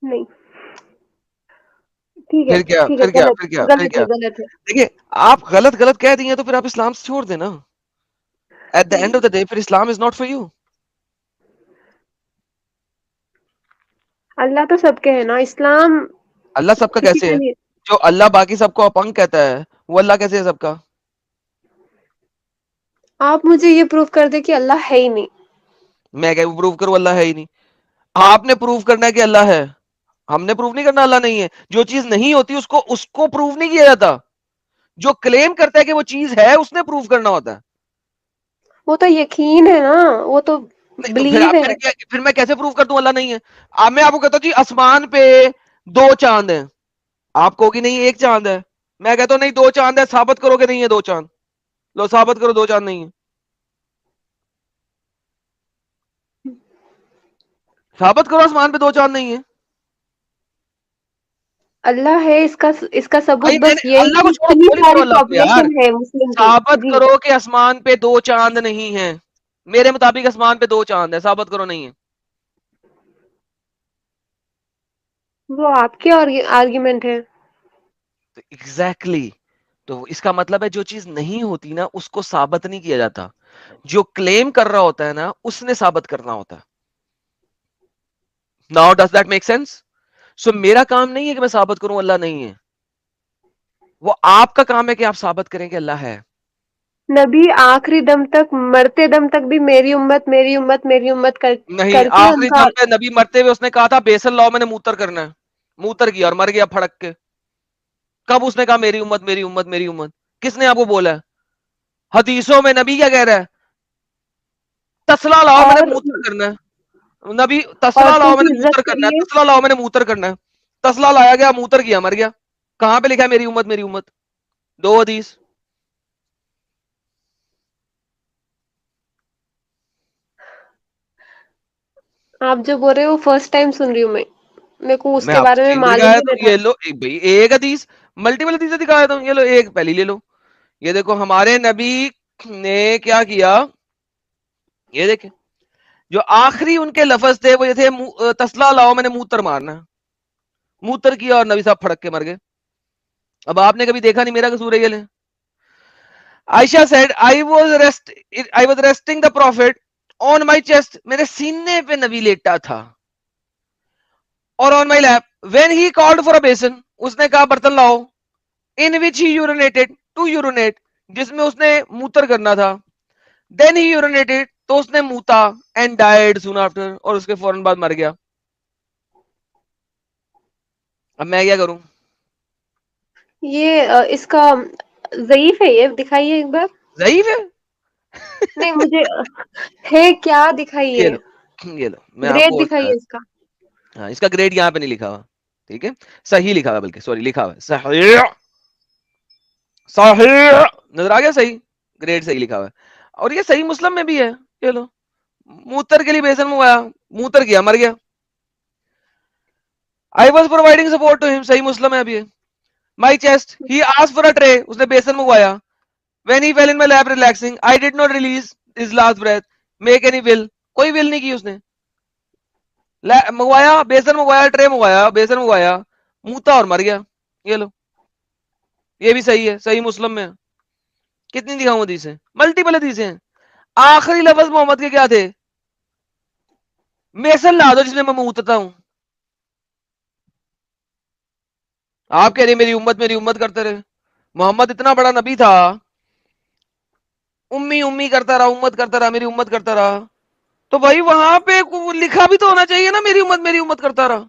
نہیں، ٹھیک ہے پھر کیا ٹھیک ہے، پھر کیا غلط پھر کیا پھر غلط کیا ہے غلط ہے. دیکھیے، آپ غلط کہہ دیے تو پھر آپ اسلام سے چھوڑ دیں نا. At the end of the day پھر Islam is not for you. Allah تو سب کے ہے نا، اسلام اللہ سب کا کسی کیسے کے ہے؟ لیے. جو اللہ باقی سب کو اپنگ کہتا ہے وہ اللہ کیسے ہے سب کا؟ آپ مجھے یہ پروف کر دیں کہ اللہ ہے ہی نہیں. میں کہ پروف کروں اللہ ہے ہی نہیں؟ آپ نے پروف کرنا ہے کہ اللہ ہے، ہم نے پروف نہیں کرنا اللہ نہیں ہے. جو چیز نہیں ہوتی اس کو پروف نہیں کیا جاتا. جو کلیم کرتا ہے کہ وہ چیز ہے اس نے پروف کرنا ہوتا ہے. وہ تو یقین ہے نا، وہ تو نہیں تو بلیو ہے. پھر میں کیسے پروف کر دوں اللہ نہیں ہے؟ میں آپ کو کہتا ہوں جی آسمان پہ 2 چاند ہیں، آپ کو کہ نہیں ایک چاند ہے. میں کہتا ہوں نہیں دو چاند ہے, ثابت کرو کہ نہیں ہے دو چاند, لو ثابت کرو دو چاند نہیں ہے, ثابت کرو آسمان پہ دو چاند نہیں ہے. اللہ ہے اس کا ثبوت بھائی میں بس نے یہ ہے اللہ کہ کو چھوڑو, اتنی تھوڑی کرو ساری اللہ کو یار. پاپولیشن ہے مسلم کی. ثابت جی کرو کہ آسمان پہ دو چاند نہیں ہیں, میرے مطابق آسمان پہ دو چاند ہے, ثابت کرو نہیں ہے. وہ آپ کے آرگیومنٹ ہے. ایگزیکٹلی, تو اس کا مطلب ہے جو چیز نہیں ہوتی نا اس کو ثابت نہیں کیا جاتا, جو کلیم کر رہا ہوتا ہے نا اس نے ثابت کرنا ہوتا ہے. Now does that make sense? So میرا کام نہیں ہے کہ میں ثابت کروں اللہ نہیں ہے, وہ آپ کا کام ہے کہ آپ ثابت کریں کہ اللہ ہے. نبی آخری دم تک, مرتے دم تک بھی میری امت میری امت میری امت نہیں, کر کے ان آخری کا. دم پہ نبی مرتے ہوئے اس نے کہا تھا بیسن لاؤ میں نے موتر کرنا ہے, موتر کیا اور مر گیا پھڑک کے. کب اس نے کہا میری امت میری امت میری امت؟ کس نے آپ کو بولا ہے؟ حدیثوں میں نبی کیا کہہ رہا ہے؟ تسلا لاؤ میں نے اور موتر کرنا ہے. نبی تسلا عورتوں لاؤ میں کی نے موتر عزت کے کرنا ہے, لیے. تسلا لاؤ میں نے موتر کرنا ہے. تسلا لایا گیا, موتر کیا, مر گیا. کہاں پہ لکھا ہے میری امت میری امت؟ دو حدیث. آپ جو بول رہے ہو فرسٹ ٹائم سن رہی ہوں میں, میرے کو اس میں کے آپ کو بارے میں چینج معلوم دکھایا بھی تو نہیں تھا. یہ لو بھائی ایک حدیث, ملٹیپل حدیث دکھایا تھا, یہ لو ایک پہلی لے لو. یہ دیکھو ہمارے نبی نے کیا کیا, یہ دیکھیں جو آخری ان کے لفظ تھے وہ یہ تھے تسلا لاؤ میں نے موتر مارنا ہے. موتر کیا اور نبی صاحب پھڑک کے مر گئے. اب آپ نے کبھی دیکھا نہیں, میرا قصور ہے یہ لیں. عائشہ said I was resting the prophet on my chest, میرے سینے پہ نبی لیٹا تھا, اور on my lap when he called for a basin, اس نے کہا برتن لاؤ, in which he urinated to urinate, جس میں اس نے موتر کرنا تھا. then he urinated, تو اس نے موتا, and died soon after, اور اس کے فوراً بعد مر گیا. اب میں کیا کروں؟ یہ اس کا ضعیف ہے, یہ دکھائیے ایک بار. ضعیف ہے. نہیں مجھے ہے کیا, دکھائیے, یہ لو یہ لو میں آپ گریڈ کو, دکھائیے اس کا. ہاں اس کا گریڈ یہاں پہ نہیں لکھا ہوا, ٹھیک ہے, صحیح لکھا ہوا, بلکہ سوری لکھا ہوا صحیح, صحیح نظر آ گیا, صحیح گریڈ صحیح لکھا ہوا ہے. اور یہ صحیح مسلم میں بھی ہے. یہ لو, موتر کے لیے بیسن منگوایا, موتر کیا, مر گیا. I was providing support to him, صحیح مسلم ہے ابھی. My chest, he asked for a tray, اس نے بیسن منگوایا. When he fell in my lap relaxing, I did not release his last breath, make any will, کوئی will نہیں کی اس نے. منگوایا بیسن, منگوایا ٹرے, منگوایا بیسن, منگوایا موتا اور مر گیا. یہ لو, یہ بھی صحیح ہے, صحیح مسلم میں. کتنی دکھاؤں حدیثیں؟ ملٹیپل حدیثیں ہیں. آخری لفظ محمد کے کیا تھے؟ بیسن لا دو جس میں موتتا ہوں. آپ کہہ رہے میری امت کرتے رہے. محمد اتنا بڑا نبی تھا, امی امی کرتا رہا, امت کرتا رہا, میری امت کرتا رہا, تو بھائی وہاں پہ لکھا بھی تو ہونا چاہیے نا میری امت کرتا رہا.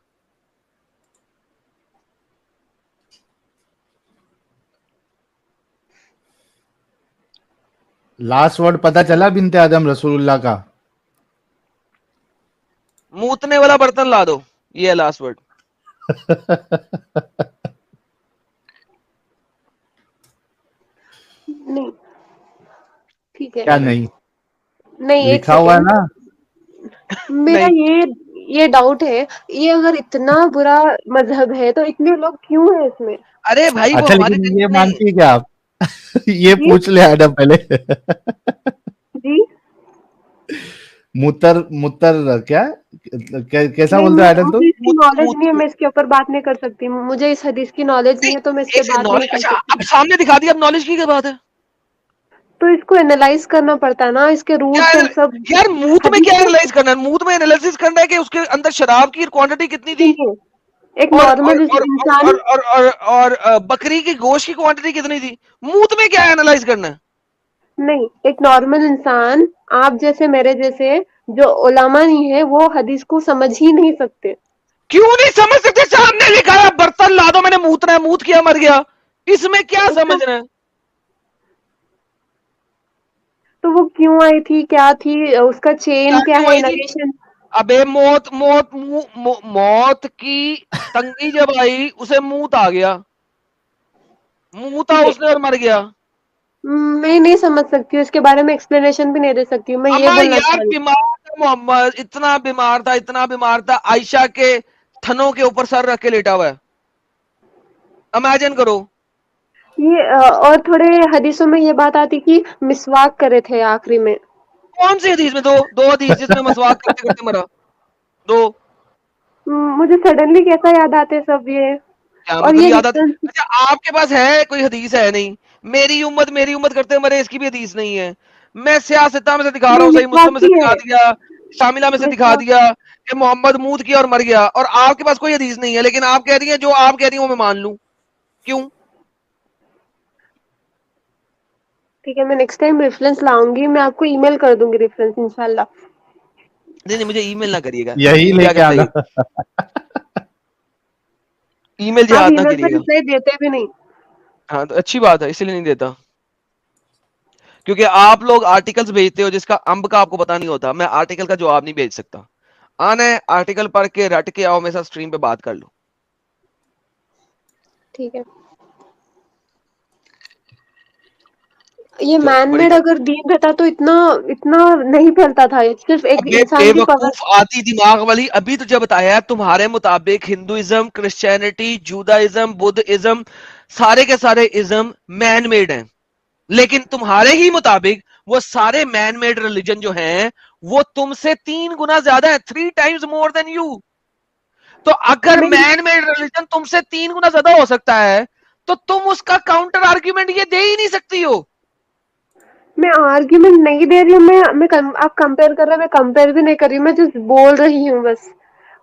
لاسٹ ورڈ پتا چلا بنت آدم رسول اللہ کا؟ موتنے والا برتن لا دو, یہ ہے لاسٹ ورڈ. نہیں ٹھیک ہے. کیا نہیں نہیں ایک لکھا ہوا ہے سیکنڈ, نا؟ میرا نہیں یہ ڈاؤٹ ہے, یہ اگر اتنا برا مذہب ہے تو اتنے لوگ کیوں ہیں اس میں؟ ارے بھائی وہ اچھا ہمارے لیکن دل یہ میں نہیں. مانتی ہے کیا آپ؟ یہ جی پوچھ لے ایڈم پہلے. جی متر کیا کیسا نہیں, بولتا ہے ایڈم تو؟ مجھے اس کی نالج نہیں ہے, موت میں اس کے اوپر بات نہیں کر سکتی. مجھے اس حدیث کی نالج نہیں ہے تو میں اس پہ ایک سے بات نہیں نالج, کر اچھا سکتی. اب سامنے دکھا دیا, اب نالج کی کیا بات ہے؟ تو اس کو اینالائز کرنا پڑتا ہے نا, اس کے روٹس اینڈ سب. یار موت میں کیا حدیث میں اینالائز کرنا ہے؟ موت میں اینالائز کرنا ہے کہ اس کے اندر شراب کی کوانٹٹی کتنی تھی, سنیے, ایک اور اور نارمل اور انسان. اور اور اور, اور بکری کی گوشت کی کوانٹٹی کتنی تھی. موت میں کیا اینالائز کرنا ہے؟ نہیں, ایک نارمل انسان آپ جیسے میرے جیسے جو علماء نہیں ہے وہ حدیث کو سمجھ ہی نہیں سکتے. کیوں نہیں سمجھ سکتے؟ سامنے لکھا ہے برتن لا دو, میں نے موتنا ہے, موت کیا, مر گیا, اس میں کیا اس کا سمجھنا ہے؟ تو وہ کیوں آئی تھی, کیا تھی, اس کا چین کیا کیوں ہے, آئی تھی؟ نریشن. ابے موت کی تنگی جب آئی اسے موت آ گیا. منہ تھا اس نے اور مر گیا. میں نہیں سمجھ سکتی ہوں اس کے بارے میں ایکسپلینیشن بھی نہیں دے سکتی ہوں. میں یہ اما بولنا یار چاہ رہی ہوں. بیمار تھا محمد, اتنا بیمار تھا, عائشہ کے تھنوں کے اوپر سر رکھ کے لیٹا ہوا ہے. امیجن کرو. یہ اور تھوڑے حدیثوں میں یہ بات آتی کہ مسواک کرے تھے آخری میں. کون سی حدیث میں؟ دو حدیث جس میں مسواک کرتے کرتے مرا. دو. مجھے سڈنلی کیسا یاد آتے سب یہ. کیا اور مطلب یہ یاد آتی؟ ریفرنس اچھا آپ کے پاس ہے کوئی حدیث؟ ہے نہیں. میری امت کرتے مرے, اس کی بھی حدیث نہیں ہے. میں سیاستہ میں سے دکھا رہا نہیں ہوں, صحیح مسلم مسواک میں سے کی دکھا ہے. دیا, شاملہ میں سے دکھا مسواک دیا کہ محمد مود کیا اور مر گیا, اور آپ کے پاس کوئی حدیث نہیں ہے, لیکن آپ کہہ رہی ہیں جو آپ کہہ رہی ہیں وہ میں مان لوں. کیوں؟ ٹھیک ہے, میں نیکسٹ ٹائم ریفرنس لاؤں گی, میں آپ کو ای میل کر دوں گی ریفرنس انشاءاللہ. نہیں مجھے ای میل نہ کریے گا, یہی لے کیا کے کرنا آنا. یہ ای میل آپ جہاد ای نہ میل پر کریے گا. رپلائی دیتے بھی نہیں. ہاں تو اچھی بات ہے, اسی لیے نہیں دیتا, کیونکہ آپ لوگ آرٹیکلز بھیجتے ہو جس کا امب کا آپ کو پتا نہیں ہوتا. میں آرٹیکل کا جواب نہیں بھیج سکتا. آنا ہے آرٹیکل پڑھ کے رٹ کے آؤ, میرے ساتھ اسٹریم پہ بات کر لو. ٹھیک ہے. یہ چلو مین بڑی میڈ اگر دین رہتا تو اتنا نہیں پھیلتا تھا, صرف ایک ابے بے انسان کی پاور. وقوف آتی دماغ والی, ابھی تو جب بتایا ہے تمہارے مطابق ہندوازم, کرسچینٹی, جوداازم, بدھ ازم, سارے کے سارے ازم مین میڈ ہیں, لیکن تمہارے ہی مطابق وہ سارے مین میڈ ریلیجن جو ہیں وہ تم سے 3 گنا زیادہ ہے, 3 times more than you. تو اگر نہیں, مین میڈ ریلیجن تم سے 3 گنا زیادہ ہو سکتا ہے تو تم اس کا کاؤنٹر آرگیومنٹ یہ دے ہی نہیں سکتی ہو. میں آرگیومنٹ نہیں دے رہی ہوں, آپ کمپیئر کر رہے ہیں, میں کمپیئر بھی نہیں کر رہی ہوں, میں جسٹ بول رہی ہوں بس.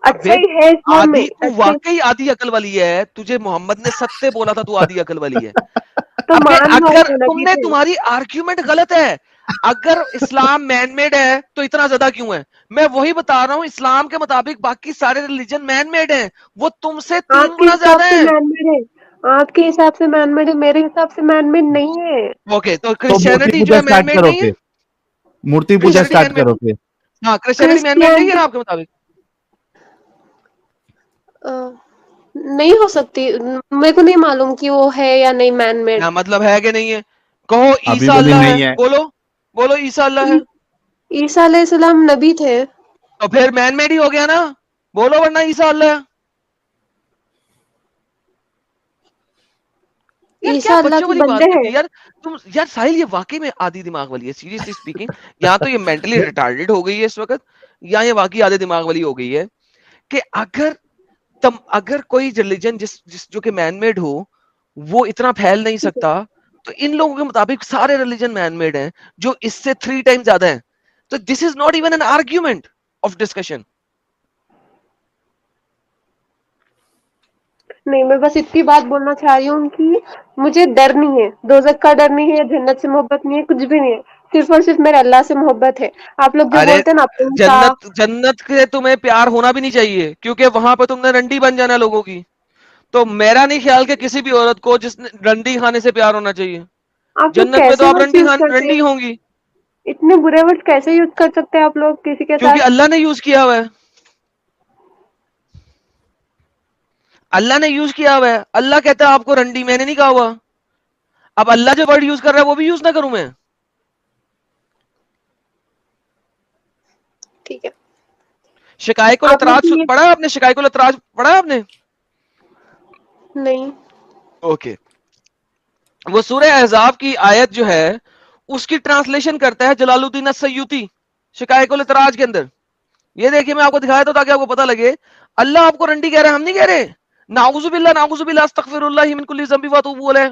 ابے اچھا ہی ہے اسلام میں, آدھی تو اچھا واقعی آدھی عقل والی ہے, تجھے محمد نے سچ سے بولا تھا تو آدھی عقل والی ہے. تو ابے مان لو اگر وہ تم نبی نے, تھے. تمہاری آرگیومنٹ غلط ہے. اگر اسلام مین میڈ ہے تو اتنا زیادہ کیوں ہے؟ میں وہی بتا رہا ہوں, اسلام کے مطابق باقی سارے ریلیجن مین میڈ ہیں, وہ تم سے 3 آپ کے گنا حساب زیادہ سے ہیں. مین میڈ ہے, آپ کے حساب سے مین میڈ ہے, میرے حساب سے مین میڈ نہیں ہے. اوکے تو تو مورتی کرسچینٹی جو پوجا ہے مین اسٹارٹ میڈ کرو نہیں ہے. پھر, مورتی پوجا کرسچینٹی اسٹارٹ مین میڈ, کرو پھر. ہاں کرسچینٹی مین میڈ نہیں ہے نا کرسچینٹی آپ کے مطابق؟ نہیں ہو سکتی, میرے کو نہیں معلوم کہ وہ ہے یا نہیں مین میڈ. کیا مطلب ہے کہ نہیں ہے؟ کہو ابھی عیسیٰ بولی اللہ ہے, نہیں بولو بولو عیسیٰ اللہ ہے. عیسیٰ علیہ السلام نبی تھے. تو پھر مین میڈ ہی ہو گیا نا, بولو ورنہ عیسیٰ اللہ ہے. یار کیا عیسیٰ اللہ بچوں کے والی بات بندے کرتی ہیں. ہے یار تم. یار ساحل یہ واقعی میں آدھی دماغ والی ہے, سیریسلی اسپیکنگ. یا تو یہ مینٹلی ریٹارڈیڈ ہو گئی ہے اس وقت, یا یہ واقعی آدھے دماغ والی ہو گئی ہے. کہ اگر کوئی ریلیجن جس جو کہ مین میڈ ہو وہ اتنا پھیل نہیں سکتا, تو ان لوگوں کے مطابق سارے ریلیجن مین میڈ ہیں جو اس سے 3 ٹائم زیادہ ہیں. تو this is not even an argument of discussion. نہیں, میں بس اتنی بات بولنا چاہ رہی ہوں کہ مجھے ڈر نہیں ہے, دوزخ کا ڈر نہیں ہے, جنت سے محبت نہیں ہے, کچھ بھی نہیں ہے. صرف اور صرف میرے اللہ سے محبت ہے. آپ لوگ جو ارے بولتے ہیں نا اپنے انصاف. جنت کے تمہیں پیار ہونا بھی نہیں چاہیے, کیونکہ وہاں پہ تم نے رنڈی بن جانا لوگوں کی. تو میرا نہیں خیال کہ کسی بھی عورت کو جس نے رنڈی کھانے سے پیار ہونا چاہیے. آپ لوگ جنت میں تو کیسے آپ ورڈ یوز کرتے رنڈی ہیں, ہوں گی. اتنے برے ورڈ کیسے یوز کر سکتے ہیں آپ لوگ کسی کے کیونکہ ساتھ. اللہ نے یوز کیا ہوا ہے. اللہ نے یوز کیا ہوا ہے. اللہ کہتا ہے آپ کو رنڈی, میں نے نہیں کہا ہوا. اب اللہ جو ورڈ یوز کر رہا ہے وہ بھی یوز نہ کروں میں؟ ٹھیک ہے. شکایت آپ لوگ الاطراج یہ پڑھا آپ نے؟ شکایت الاطراج پڑھا آپ نے؟ نہیں. اوکے. وہ سورہ احزاب کی آیت جو ہے اس کی ٹرانسلیشن کرتا ہے جلال الدین السیوطی شکایت الاطراج کے اندر. یہ دیکھیے میں آپ کو دکھایا تو تاکہ آپ کو پتہ لگے. اللہ آپ کو رنڈی کہہ رہے ہیں, ہم نہیں کہہ رہے. نعوذ باللہ نعوذ باللہ استغفر اللہ من کل ذنب واتوب الیہ.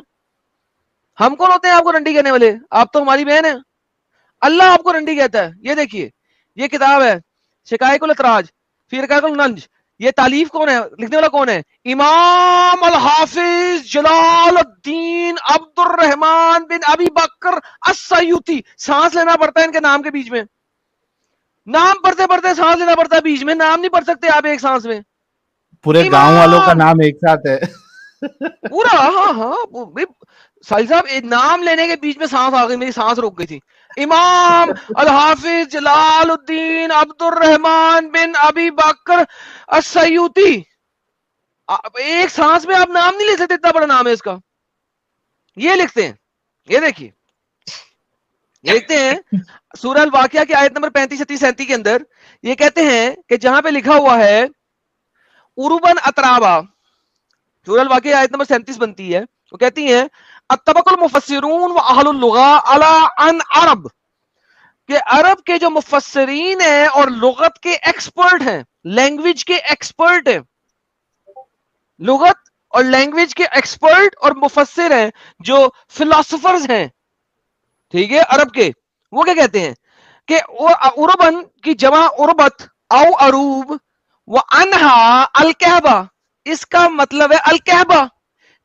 ہم کون ہوتے ہیں آپ کو رنڈی کہنے والے؟ آپ تو ہماری بہن ہیں. اللہ آپ کو رنڈی کہتا ہے. یہ دیکھیے یہ کتاب ہے شکایت الاطراج فی رقاق الننج. یہ تالیف کون ہے, لکھنے والا کون ہے؟ امام الحافظ جلال الدین عبد الرحمن بن ابی بکر السیوطی. سانس لینا پڑتا ہے ان کے نام کے بیچ میں, نام پڑھتے پڑھتے سانس لینا پڑتا ہے بیچ میں, نام نہیں پڑھ سکتے آپ ایک سانس میں. پورے گاؤں والوں کا امام نام ایک ساتھ ہے. پورا, ہاں ہاں ساحل صاحب نام لینے کے بیچ میں سانس آ گئی, میری سانس رک گئی تھی. امام الحافظ جلال الدین عبد الرحمن بن ابی بکر السیوطی. ایک سانس میں آپ نام نہیں لے سکتے, اتنا بڑا نام ہے اس کا. یہ لکھتے ہیں, یہ دیکھیے, یہ لکھتے ہیں سورہ الواقعہ کی آیت نمبر 35 36 37 کے اندر, یہ کہتے ہیں کہ جہاں پہ لکھا ہوا ہے عربن اترابا, سورہ الواقعہ آیت نمبر 37 بنتی ہے, وہ کہتی ہیں اتبق المفسرون و اہل اللغہ علی ان عرب, کہ عرب کے جو مفسرین ہیں اور لغت کے ایکسپرٹ ہیں, لینگویج کے ایکسپرٹ ہیں, لغت اور لینگویج کے ایکسپرٹ اور مفسر ہیں, جو فلاسفرز ہیں, ٹھیک ہے, عرب کے, وہ کیا کہتے ہیں کہ عربن کی جمع عربت او عروب و انہا الکہبہ, اس کا مطلب ہے الکہبہ,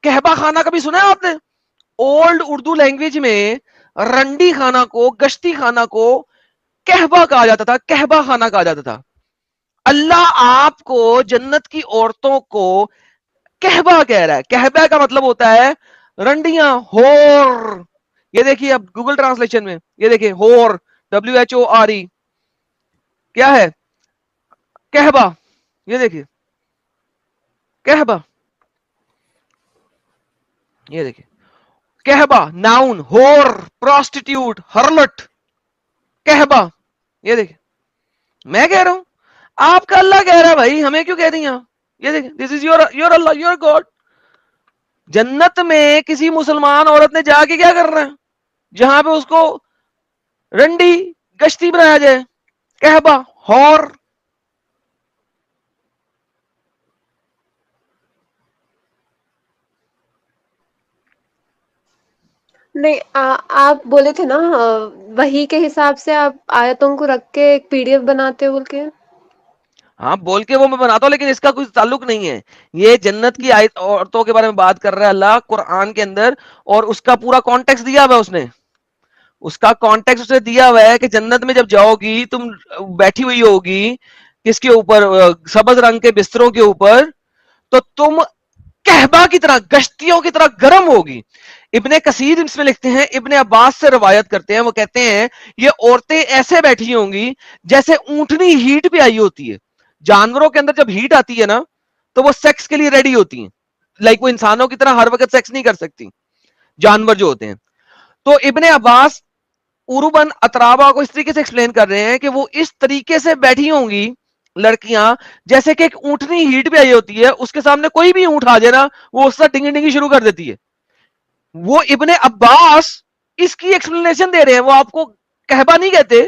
کہبہ خانہ کبھی سنا ہے آپ نے؟ اولڈ اردو لینگویج میں رنڈی خانہ کو, گشتی خانہ کو کہبہ کہا جاتا تھا, کہبہ خانہ کہا جاتا تھا. اللہ آپ کو جنت کی عورتوں کو کہبہ کہہ رہا ہے. کہبہ کا مطلب ہوتا ہے رنڈیاں, ہور. یہ دیکھیے اب گوگل ٹرانسلیشن میں, یہ دیکھیے ہور, WHORE, کیا ہے کہبہ, یہ دیکھیے کہبہ, یہ دیکھیے کہبہ ناؤن, ہور, پروسٹیٹیوٹ, ہرلٹ, کہبہ. یہ دیکھیں, میں کہہ رہا ہوں, آپ کا اللہ کہہ رہا ہے بھائی, ہمیں کیوں کہہ دیں آپ؟ یہ دیکھیں, this is your Allah, your God. جنت میں کسی مسلمان عورت نے جا کے کیا کرنا ہے جہاں پہ اس کو رنڈی گشتی بنایا جائے, کہبہ, ہور. نہیں آپ بولے تھے نا وہی کے حساب سے آپ آیتوں کو رکھ کے ایک PDF بناتے ہو بول کے. ہاں بول کے وہ میں بناتا ہوں, لیکن اس کا کوئی تعلق نہیں ہے. یہ جنت کی عورتوں کے بارے میں بات کر رہا ہے اللہ قرآن کے اندر, اور اس کا پورا کانٹیکس دیا ہوا ہے اس نے, اس کا کانٹیکس اسے دیا ہوا ہے کہ جنت میں جب جاؤ گی تم بیٹھی ہوئی ہوگی کس کے اوپر, سبز رنگ کے بستروں کے اوپر, تو تم کہبہ کی طرح, گشتیوں کی طرح گرم ہوگی. ابن کثیر اس میں لکھتے ہیں, ابن عباس سے روایت کرتے ہیں, وہ کہتے ہیں یہ عورتیں ایسے بیٹھی ہوں گی جیسے اونٹنی ہیٹ پہ آئی ہوتی ہے. جانوروں کے اندر جب ہیٹ آتی ہے نا تو وہ سیکس کے لیے ریڈی ہوتی ہیں, لائک وہ انسانوں کی طرح ہر وقت سیکس نہیں کر سکتی, جانور جو ہوتے ہیں. تو ابن عباس عربن اترابا کو اس طریقے سے ایکسپلین کر رہے ہیں کہ وہ اس طریقے سے بیٹھی ہوں گی لڑکیاں جیسے کہ ایک اونٹنی ہیٹ پہ آئی ہوتی ہے, اس کے سامنے کوئی بھی اونٹ آ جائے نا وہ اس سے ڈنگی ڈنگی شروع کر دیتی ہے. وہ ابن عباس اس کی ایکسپلینیشن دے رہے ہیں, وہ آپ کو کہبہ نہیں کہتے,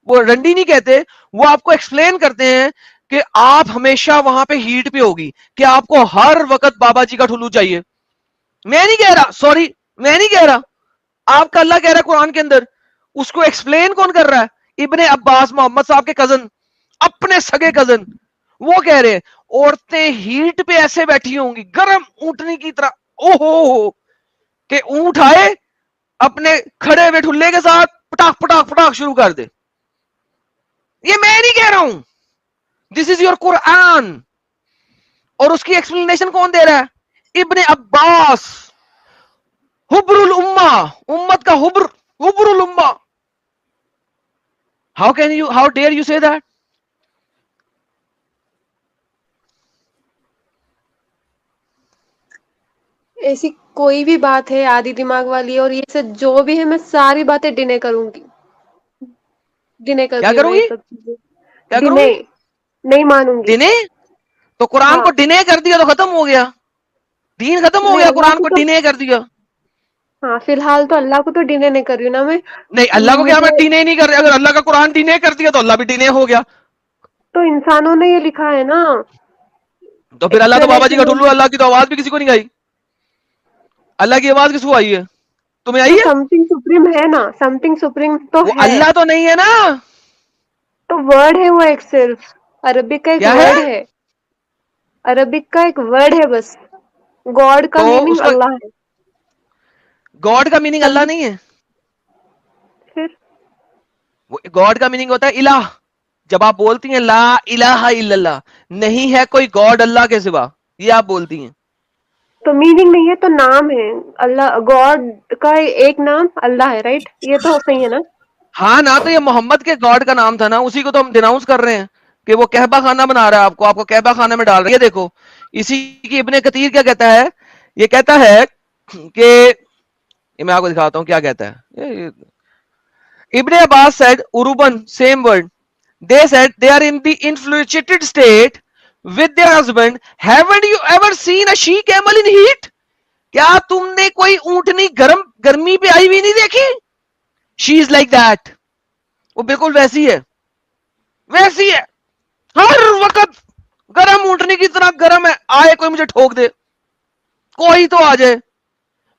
وہ رنڈی نہیں کہتے, وہ آپ کو ایکسپلین کرتے ہیں کہ آپ ہمیشہ وہاں پہ ہیٹ پہ ہوگی, کہ آپ کو ہر وقت بابا جی کا ٹھلو چاہیے. میں نہیں کہہ رہا, سوری میں نہیں کہہ رہا, آپ کا اللہ کہہ رہا ہے قرآن کے اندر. اس کو ایکسپلین کون کر رہا ہے؟ ابن عباس, محمد صاحب کے کزن, اپنے سگے کزن. وہ کہہ رہے ہیں عورتیں ہیٹ پہ ایسے بیٹھی ہوں گی گرم اونٹنی کی طرح, او ہو کہ اونٹ آئے اپنے کھڑے ہوئے ٹھلے کے ساتھ پٹاخ پٹاخ پٹاخ شروع کر دے. یہ میں نہیں کہہ رہا ہوں, دس از یور قرآن. اور اس کی ایکسپلینیشن کون دے رہا ہے؟ ابن عباس, حبر الامہ, امت کا حبر الامہ. how dare you say that? ایسی کوئی بھی بات ہے آدھی دماغ والی, اور یہ سب جو بھی ہے میں ساری باتیں ڈینے کروں گی, ڈینے کیا کرتی ہوں کروں میں یہ گی, سب چیزیں, کیا کروں ڈینے, گی, نہیں مانوں گی. ڈینے؟ تو قرآن ہاں کو ڈینے کر دیا تو ختم ہو گیا, دین ختم ہو نہیں, گیا, اللہ قرآن کو کو تو ڈینے کر دیا. ہاں فی الحال تو اللہ کو تو ڈینے نہیں کر رہی ہوں نا میں. نہیں, اللہ کو کیا میں مجھے ڈینے نہیں کر رہا؟ اگر اللہ کا قرآن ڈینے کر دیا تو اللہ بھی ڈینے ہو گیا. تو انسانوں نے یہ لکھا ہے نا, تو پھر اللہ تو بابا جی کا ٹھلو, اللہ کی تو آواز بھی کسی کو نہیں آئی. اللہ کی آواز کس کو آئی ہے؟ تمہیں آئی تو ہے؟ سم تھنگ سپریم ہے نا, سم تھنگ سپریم تو وہ ہے, اللہ تو نہیں ہے نا. تو ورڈ ہے وہ, ایک صرف عربک کا ایک کیا ہے؟ ورڈ ہے, عربک کا ایک ورڈ ہے بس. گاڈ کا تو میننگ اس کا اللہ ہے. گاڈ کا میننگ اللہ نہیں ہے. پھر گاڈ کا میننگ ہوتا ہے الہ. جب آپ بولتی ہیں لا الہ الا اللہ, نہیں ہے کوئی گاڈ اللہ کے سوا, یہ آپ بولتی ہیں. تو میننگ نہیں ہے تو نام ہے. اللہ, گاڈ کا ایک نام اللہ ہے, رائٹ, یہ تو صحیح ہے نا. ہاں نا, تو یہ محمد کے گاڈ کا نام تھا نا, اسی کو تو ہم ڈیناؤنس کر رہے ہیں کہ وہ کہبہ خانہ بنا رہا ہے آپ کو کہبہ خانہ میں ڈال رہا ہے. یہ دیکھو اسی کی ابن کثیر کیا کہتا ہے, یہ کہتا ہے کہ یہ میں آپ کو دکھاتا ہوں کیا کہتا ہے. ابن عباس said Uruban, same word. They said they are in the infatuated state with their husband. Haven't you ever seen a she camel in heat? کیا تم نے کوئی اونٹنی گرمی پہ آئی ہوئی نہیں دیکھی؟ She is like that. وہ بالکل ویسی ہے، ویسی ہے، ہر وقت گرم اونٹنی کی طرح گرم ہے. آئے کوئی مجھے ٹھوک دے، کوئی تو آ جائے،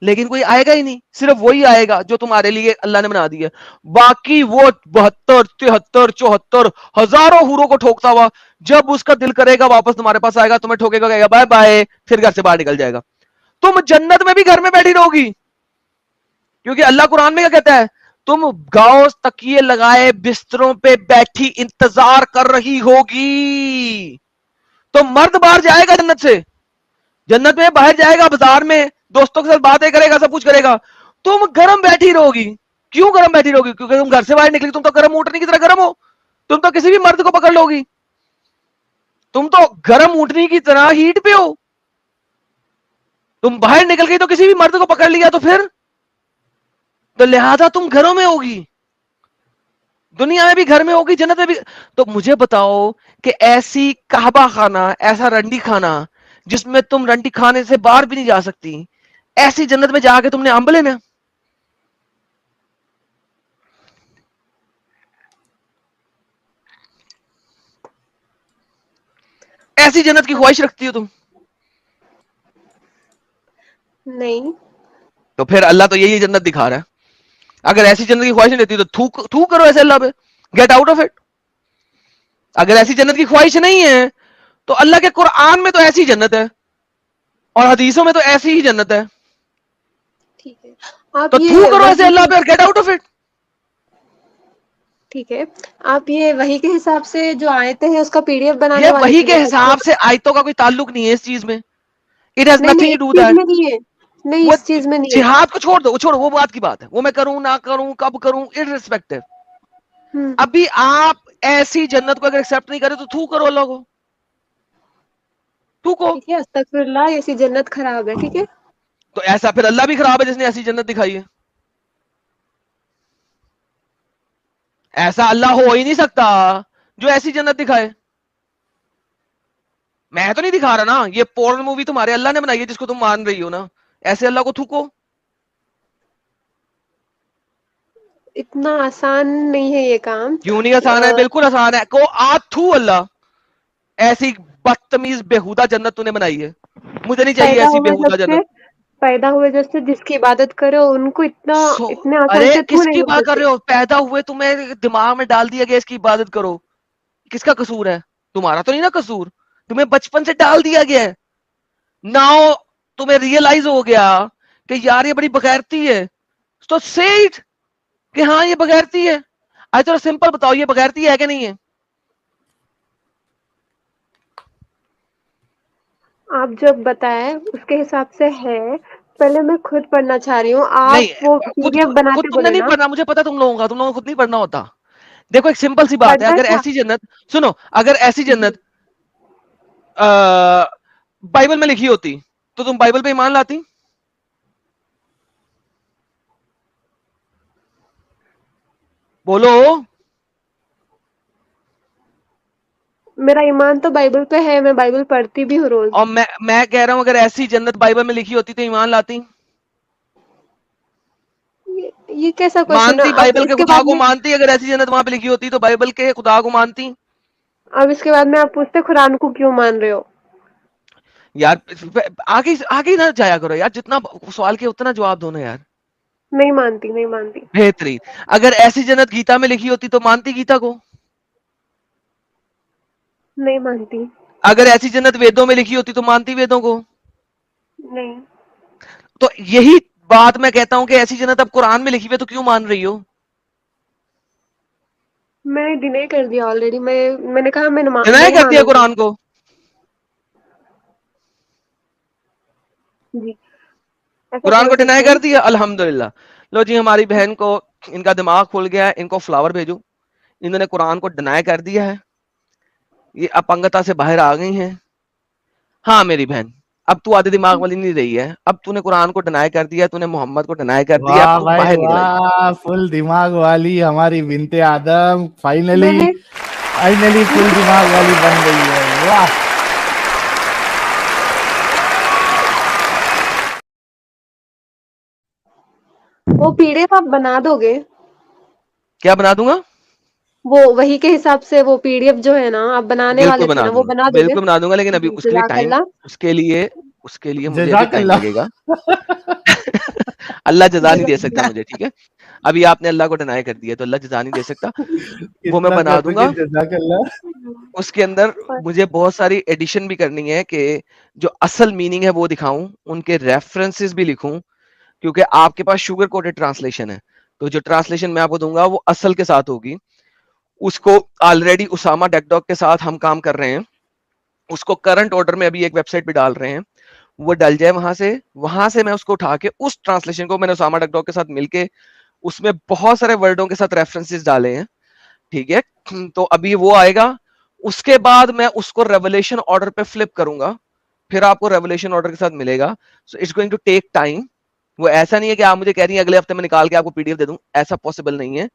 لیکن کوئی آئے گا ہی نہیں. صرف وہی آئے گا جو تمہارے لیے اللہ نے بنا دی ہے. باقی وہ 72 73 74 ہزاروں حوروں کو ٹھوکتا ہوا، جب اس کا دل کرے گا واپس تمہارے پاس آئے گا، تمہیں ٹھوکے گا، کہے گا بائے بائے، پھر گھر سے باہر نکل جائے گا. تم جنت میں بھی گھر میں بیٹھی رہو گی، کیونکہ اللہ قرآن میں کیا کہتا ہے؟ تم گاؤں تکیے لگائے بستروں پہ بیٹھی انتظار کر رہی ہوگی. تو مرد باہر جائے گا جنت سے، جنت میں باہر جائے گا، بازار میں دوستوں کے ساتھ باتیں کرے گا، سب کچھ کرے گا. تم گرم بیٹھی رہو گی. کیوں گرم بیٹھی رہو گی؟ کیونکہ تم گھر سے باہر نکلی، تم تو گرم اونٹنی کی طرح گرم ہو. تم تو کسی بھی مرد کو پکڑ لو گی، تم تو گرم اونٹنی کی طرح ہیٹ پہ ہو. تم باہر نکل گئی تو کسی بھی مرد کو پکڑ لیا تو پھر تو لہذا تم گھروں میں ہوگی، دنیا میں بھی گھر میں ہوگی، جنت میں بھی. تو مجھے بتاؤ کہ ایسی کعبہ خانہ، ایسا رنڈی خانہ جس میں تم رنڈی کھانے سے باہر بھی نہیں جا سکتی، ایسی جنت میں جا کے تم نے امب لینا؟ ایسی جنت کی خواہش رکھتی ہو تم؟ نہیں. تو پھر اللہ تو یہی جنت دکھا رہا ہے. اگر ایسی جنت کی خواہش نہیں رہتی تو تھوک کرو ایسے اللہ پہ، گیٹ آؤٹ آف اٹ. اگر ایسی جنت کی خواہش نہیں ہے تو اللہ کے قرآن میں تو ایسی جنت ہے اور حدیثوں میں تو ایسی ہی جنت ہے. ٹھیک ہے، آپ تو یہ تھو کرو ایسے وہی اللہ پہ اور گیٹ آؤٹ آف اٹ. ٹھیک ہے، آپ یہ وہی کے حساب سے جو آیتیں ہیں اس کا پی ڈی ایف بنانے یہ والے وہی تھے کے اچھا. حساب سے آیتوں کا کوئی تعلق نہیں ہے اس چیز میں. اٹ ہیز نہیں نہیں، نتھنگ اس ٹو ڈو چیز دیٹ. میں نہیں ہے، نہیں وہ اس چیز میں نہیں ہے. جہاد کو چھوڑ دو، چھوڑو، وہ بات کی بات ہے، وہ میں کروں نہ کروں، کب کروں، ارریسپیکٹو. ہوں. ابھی آپ ایسی جنت کو اگر ایکسپٹ نہیں کرے تو تھو کرو اللہ کو، تھوکو. ٹھیک ہے، استغفر اللہ، ایسی جنت خراب ہے. ٹھیک ہے، تو ایسا پھر اللہ بھی خراب ہے جس نے ایسی جنت دکھائی ہے. ایسا اللہ ہو ہی نہیں سکتا جو ایسی جنت دکھائے. میں تو نہیں دکھا رہا نا، یہ پورن مووی تمہارے اللہ نے بنائی ہے جس کو تم مان رہی ہو نا. ایسے اللہ کو تھوکو. اتنا آسان نہیں ہے یہ کام. کیوں نہیں آسان ہے؟ بالکل آسان ہے. کو تھو اللہ، ایسی بدتمیز بےہودہ جنت تو نے بنائی ہے. مجھے نہیں چاہیے پیدا ایسی ہوئے بےہودہ جب سے جنت. پیدا ہوئے جب سے جس کی عبادت کرو ان کو اتنے آسان ارے سے تھو کس نہیں کی بول بات کر سکتے. رہے ہو؟ پیدا ہوئے تمہیں دماغ میں ڈال دیا گیا اس کی عبادت کرو. کس کا قصور ہے؟ تمہارا تو نہیں نا قصور، تمہیں بچپن سے ڈال دیا گیا ہے. ناؤ تمہیں ریئلائز ہو گیا کہ یار یہ بڑی بغیرتی ہے، تو سے اٹ کہ ہاں یہ بغیرتی ہے. آج چلو سمپل بتاؤ، یہ بغیرتی ہے کہ نہیں ہے؟ آپ جب بتائیں اس کے حساب سے ہے. پہلے میں خود پڑھنا چاہ رہی ہوں، آپ وہ نہیں، پی خود ڈی ایف خود بناتے تم نے بولے نہیں نا. پڑھنا، مجھے پتا تم لوگوں کا، تم لوگوں کو خود نہیں پڑھنا ہوتا. دیکھو ایک سمپل سی بات ہے، پڑھنا اگر تھا. ایسی جنت، سنو، اگر ایسی جنت بائبل میں لکھی ہوتی تو تم بائبل پہ ایمان لاتی؟ بولو. میرا ایمان تو بائبل پہ ہے، میں بائبل پڑھتی بھی ہوں روز. اور میں کہہ رہا ہوں اگر ایسی جنت بائبل میں لکھی ہوتی تو ایمان لاتی؟ یہ کیسا کوشچن ہے؟ مانتی اب بائبل اس کے کے خدا بعد کو میں مانتی؟ اگر ایسی جنت وہاں پہ لکھی ہوتی تو بائبل کے خدا کو مانتی؟ اب اس کے بعد میں آپ پوچھتے قرآن کو کیوں مان رہے ہو؟ یار آگے آگے نہ جایا کرو یار، جتنا سوال کے اتنا جواب دو نا یار. نہیں مانتی، نہیں مانتی. بہترین. اگر ایسی جنت گیتا میں لکھی ہوتی تو مانتی گیتا کو؟ نہیں مانتی. اگر ایسی جنت ویدوں میں لکھی ہوتی تو مانتی ویدوں کو؟ نہیں. تو یہی بات میں کہتا ہوں کہ ایسی جنت اب قرآن میں لکھی ہوئی تو کیوں مان رہی ہو؟ میں نے ڈینائی کر دیا آلریڈی. میں نے کہا میں ڈینائی نہیں کر دیا مانوں گی. قرآن کو. جی ایسا قرآن بول کو ڈینائی سکتے ہیں. کر دیا، الحمدللہ. لو جی، ہماری بہن کو ان کا دماغ کھل گیا ہے، ان کو فلاور بھیجو. انہوں نے قرآن کو ڈینائی کر دیا ہے، یہ اپنگتا سے باہر آ گئی ہیں. ہاں میری بہن، اب تو آدھے دماغ والی نہیں رہی ہے, اب تو نے قرآن کو ڈینائی کر دیا, تو نے محمد کو ڈینائی کر دیا, واہ اب تو بھائی باہر نکل آئی. واہ, فل دماغ والی ہماری بنت آدم فائنلی میں فل دماغ والی بن گئی ہے. واہ وہ PDF آپ بنا دو گے, کیا بنا دوں گا؟ وہ وہی کے حساب سے وہ PDF جو ہے نا آپ بنانے بالکل والے تھے بنا نا, دوں وہ گا, بنا دو گے؟ بالکل بنا دوں گا, لیکن ابھی جی اس کے لیے جزاک ٹائم, اللہ. اس کے لیے مجھے ابھی جزاک ٹائم اللہ. لگے گا. اللہ جزا نہیں دے جزاک سکتا اللہ. مجھے, ٹھیک ہے, ابھی آپ نے اللہ کو ڈینائی کر دیا تو اللہ جزا نہیں دے سکتا, وہ میں اتنا بنا کر دوں تجھے گا. جزاک اللہ. اس کے اندر مجھے بہت ساری ایڈیشن بھی کرنی ہے کہ جو اصل میننگ ہے وہ دکھاؤں, ان کے ریفرنسز بھی لکھوں, کیونکہ آپ کے پاس شوگر کوٹڈ ٹرانسلیشن ہے, تو جو ٹرانسلیشن میں آپ کو دوں گا وہ اصل کے ساتھ ہوگی. اس کو آلریڈی اسامہ ڈیک ڈاک کے ساتھ ہم کام کر رہے ہیں, اس کو کرنٹ آرڈر میں ابھی ایک ویب سائٹ پہ ڈال رہے ہیں, وہ ڈل جائے وہاں سے میں اس کو اٹھا کے اس ٹرانسلیشن کو میں نے اسامہ ڈیک ڈاک کے ساتھ مل کے اس میں بہت سارے ورڈوں کے ساتھ ریفرنسز ڈالے ہیں, ٹھیک ہے. تو ابھی وہ آئے گا, اس کے بعد میں اس کو ریولیشن آرڈر پہ فلپ کروں گا, پھر آپ کو ریولیشن آرڈر کے ساتھ ملے گا. So it's going to take time. وہ ایسا نہیں ہے کہ آپ مجھے کہہ رہی ہیں اگلے ہفتے میں نکال کے آپ کو PDF دے دوں, ایسا پاسبل نہیں ہے.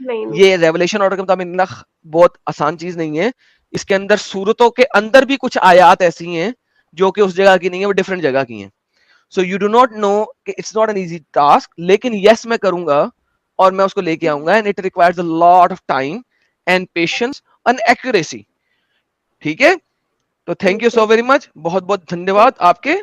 نہیں یہ ریولیشن آرڈر کے مطابق بہت آسان چیز نہیں ہے. اس کے اندر سورتوں کے اندر بھی کچھ آیات ایسی ہیں جو کہ اس جگہ کی نہیں ہے, وہ ڈفرنٹ جگہ کی ہیں. So you do not know کہ it's not an easy task, لیکن یس میں کروں گا اور میں اس کو لے کے آؤں گا, and it requires a lot of time and patience and accuracy, ٹھیک ہے. تو thank you so very much, بہت بہت دھنیہ واد آپ کے.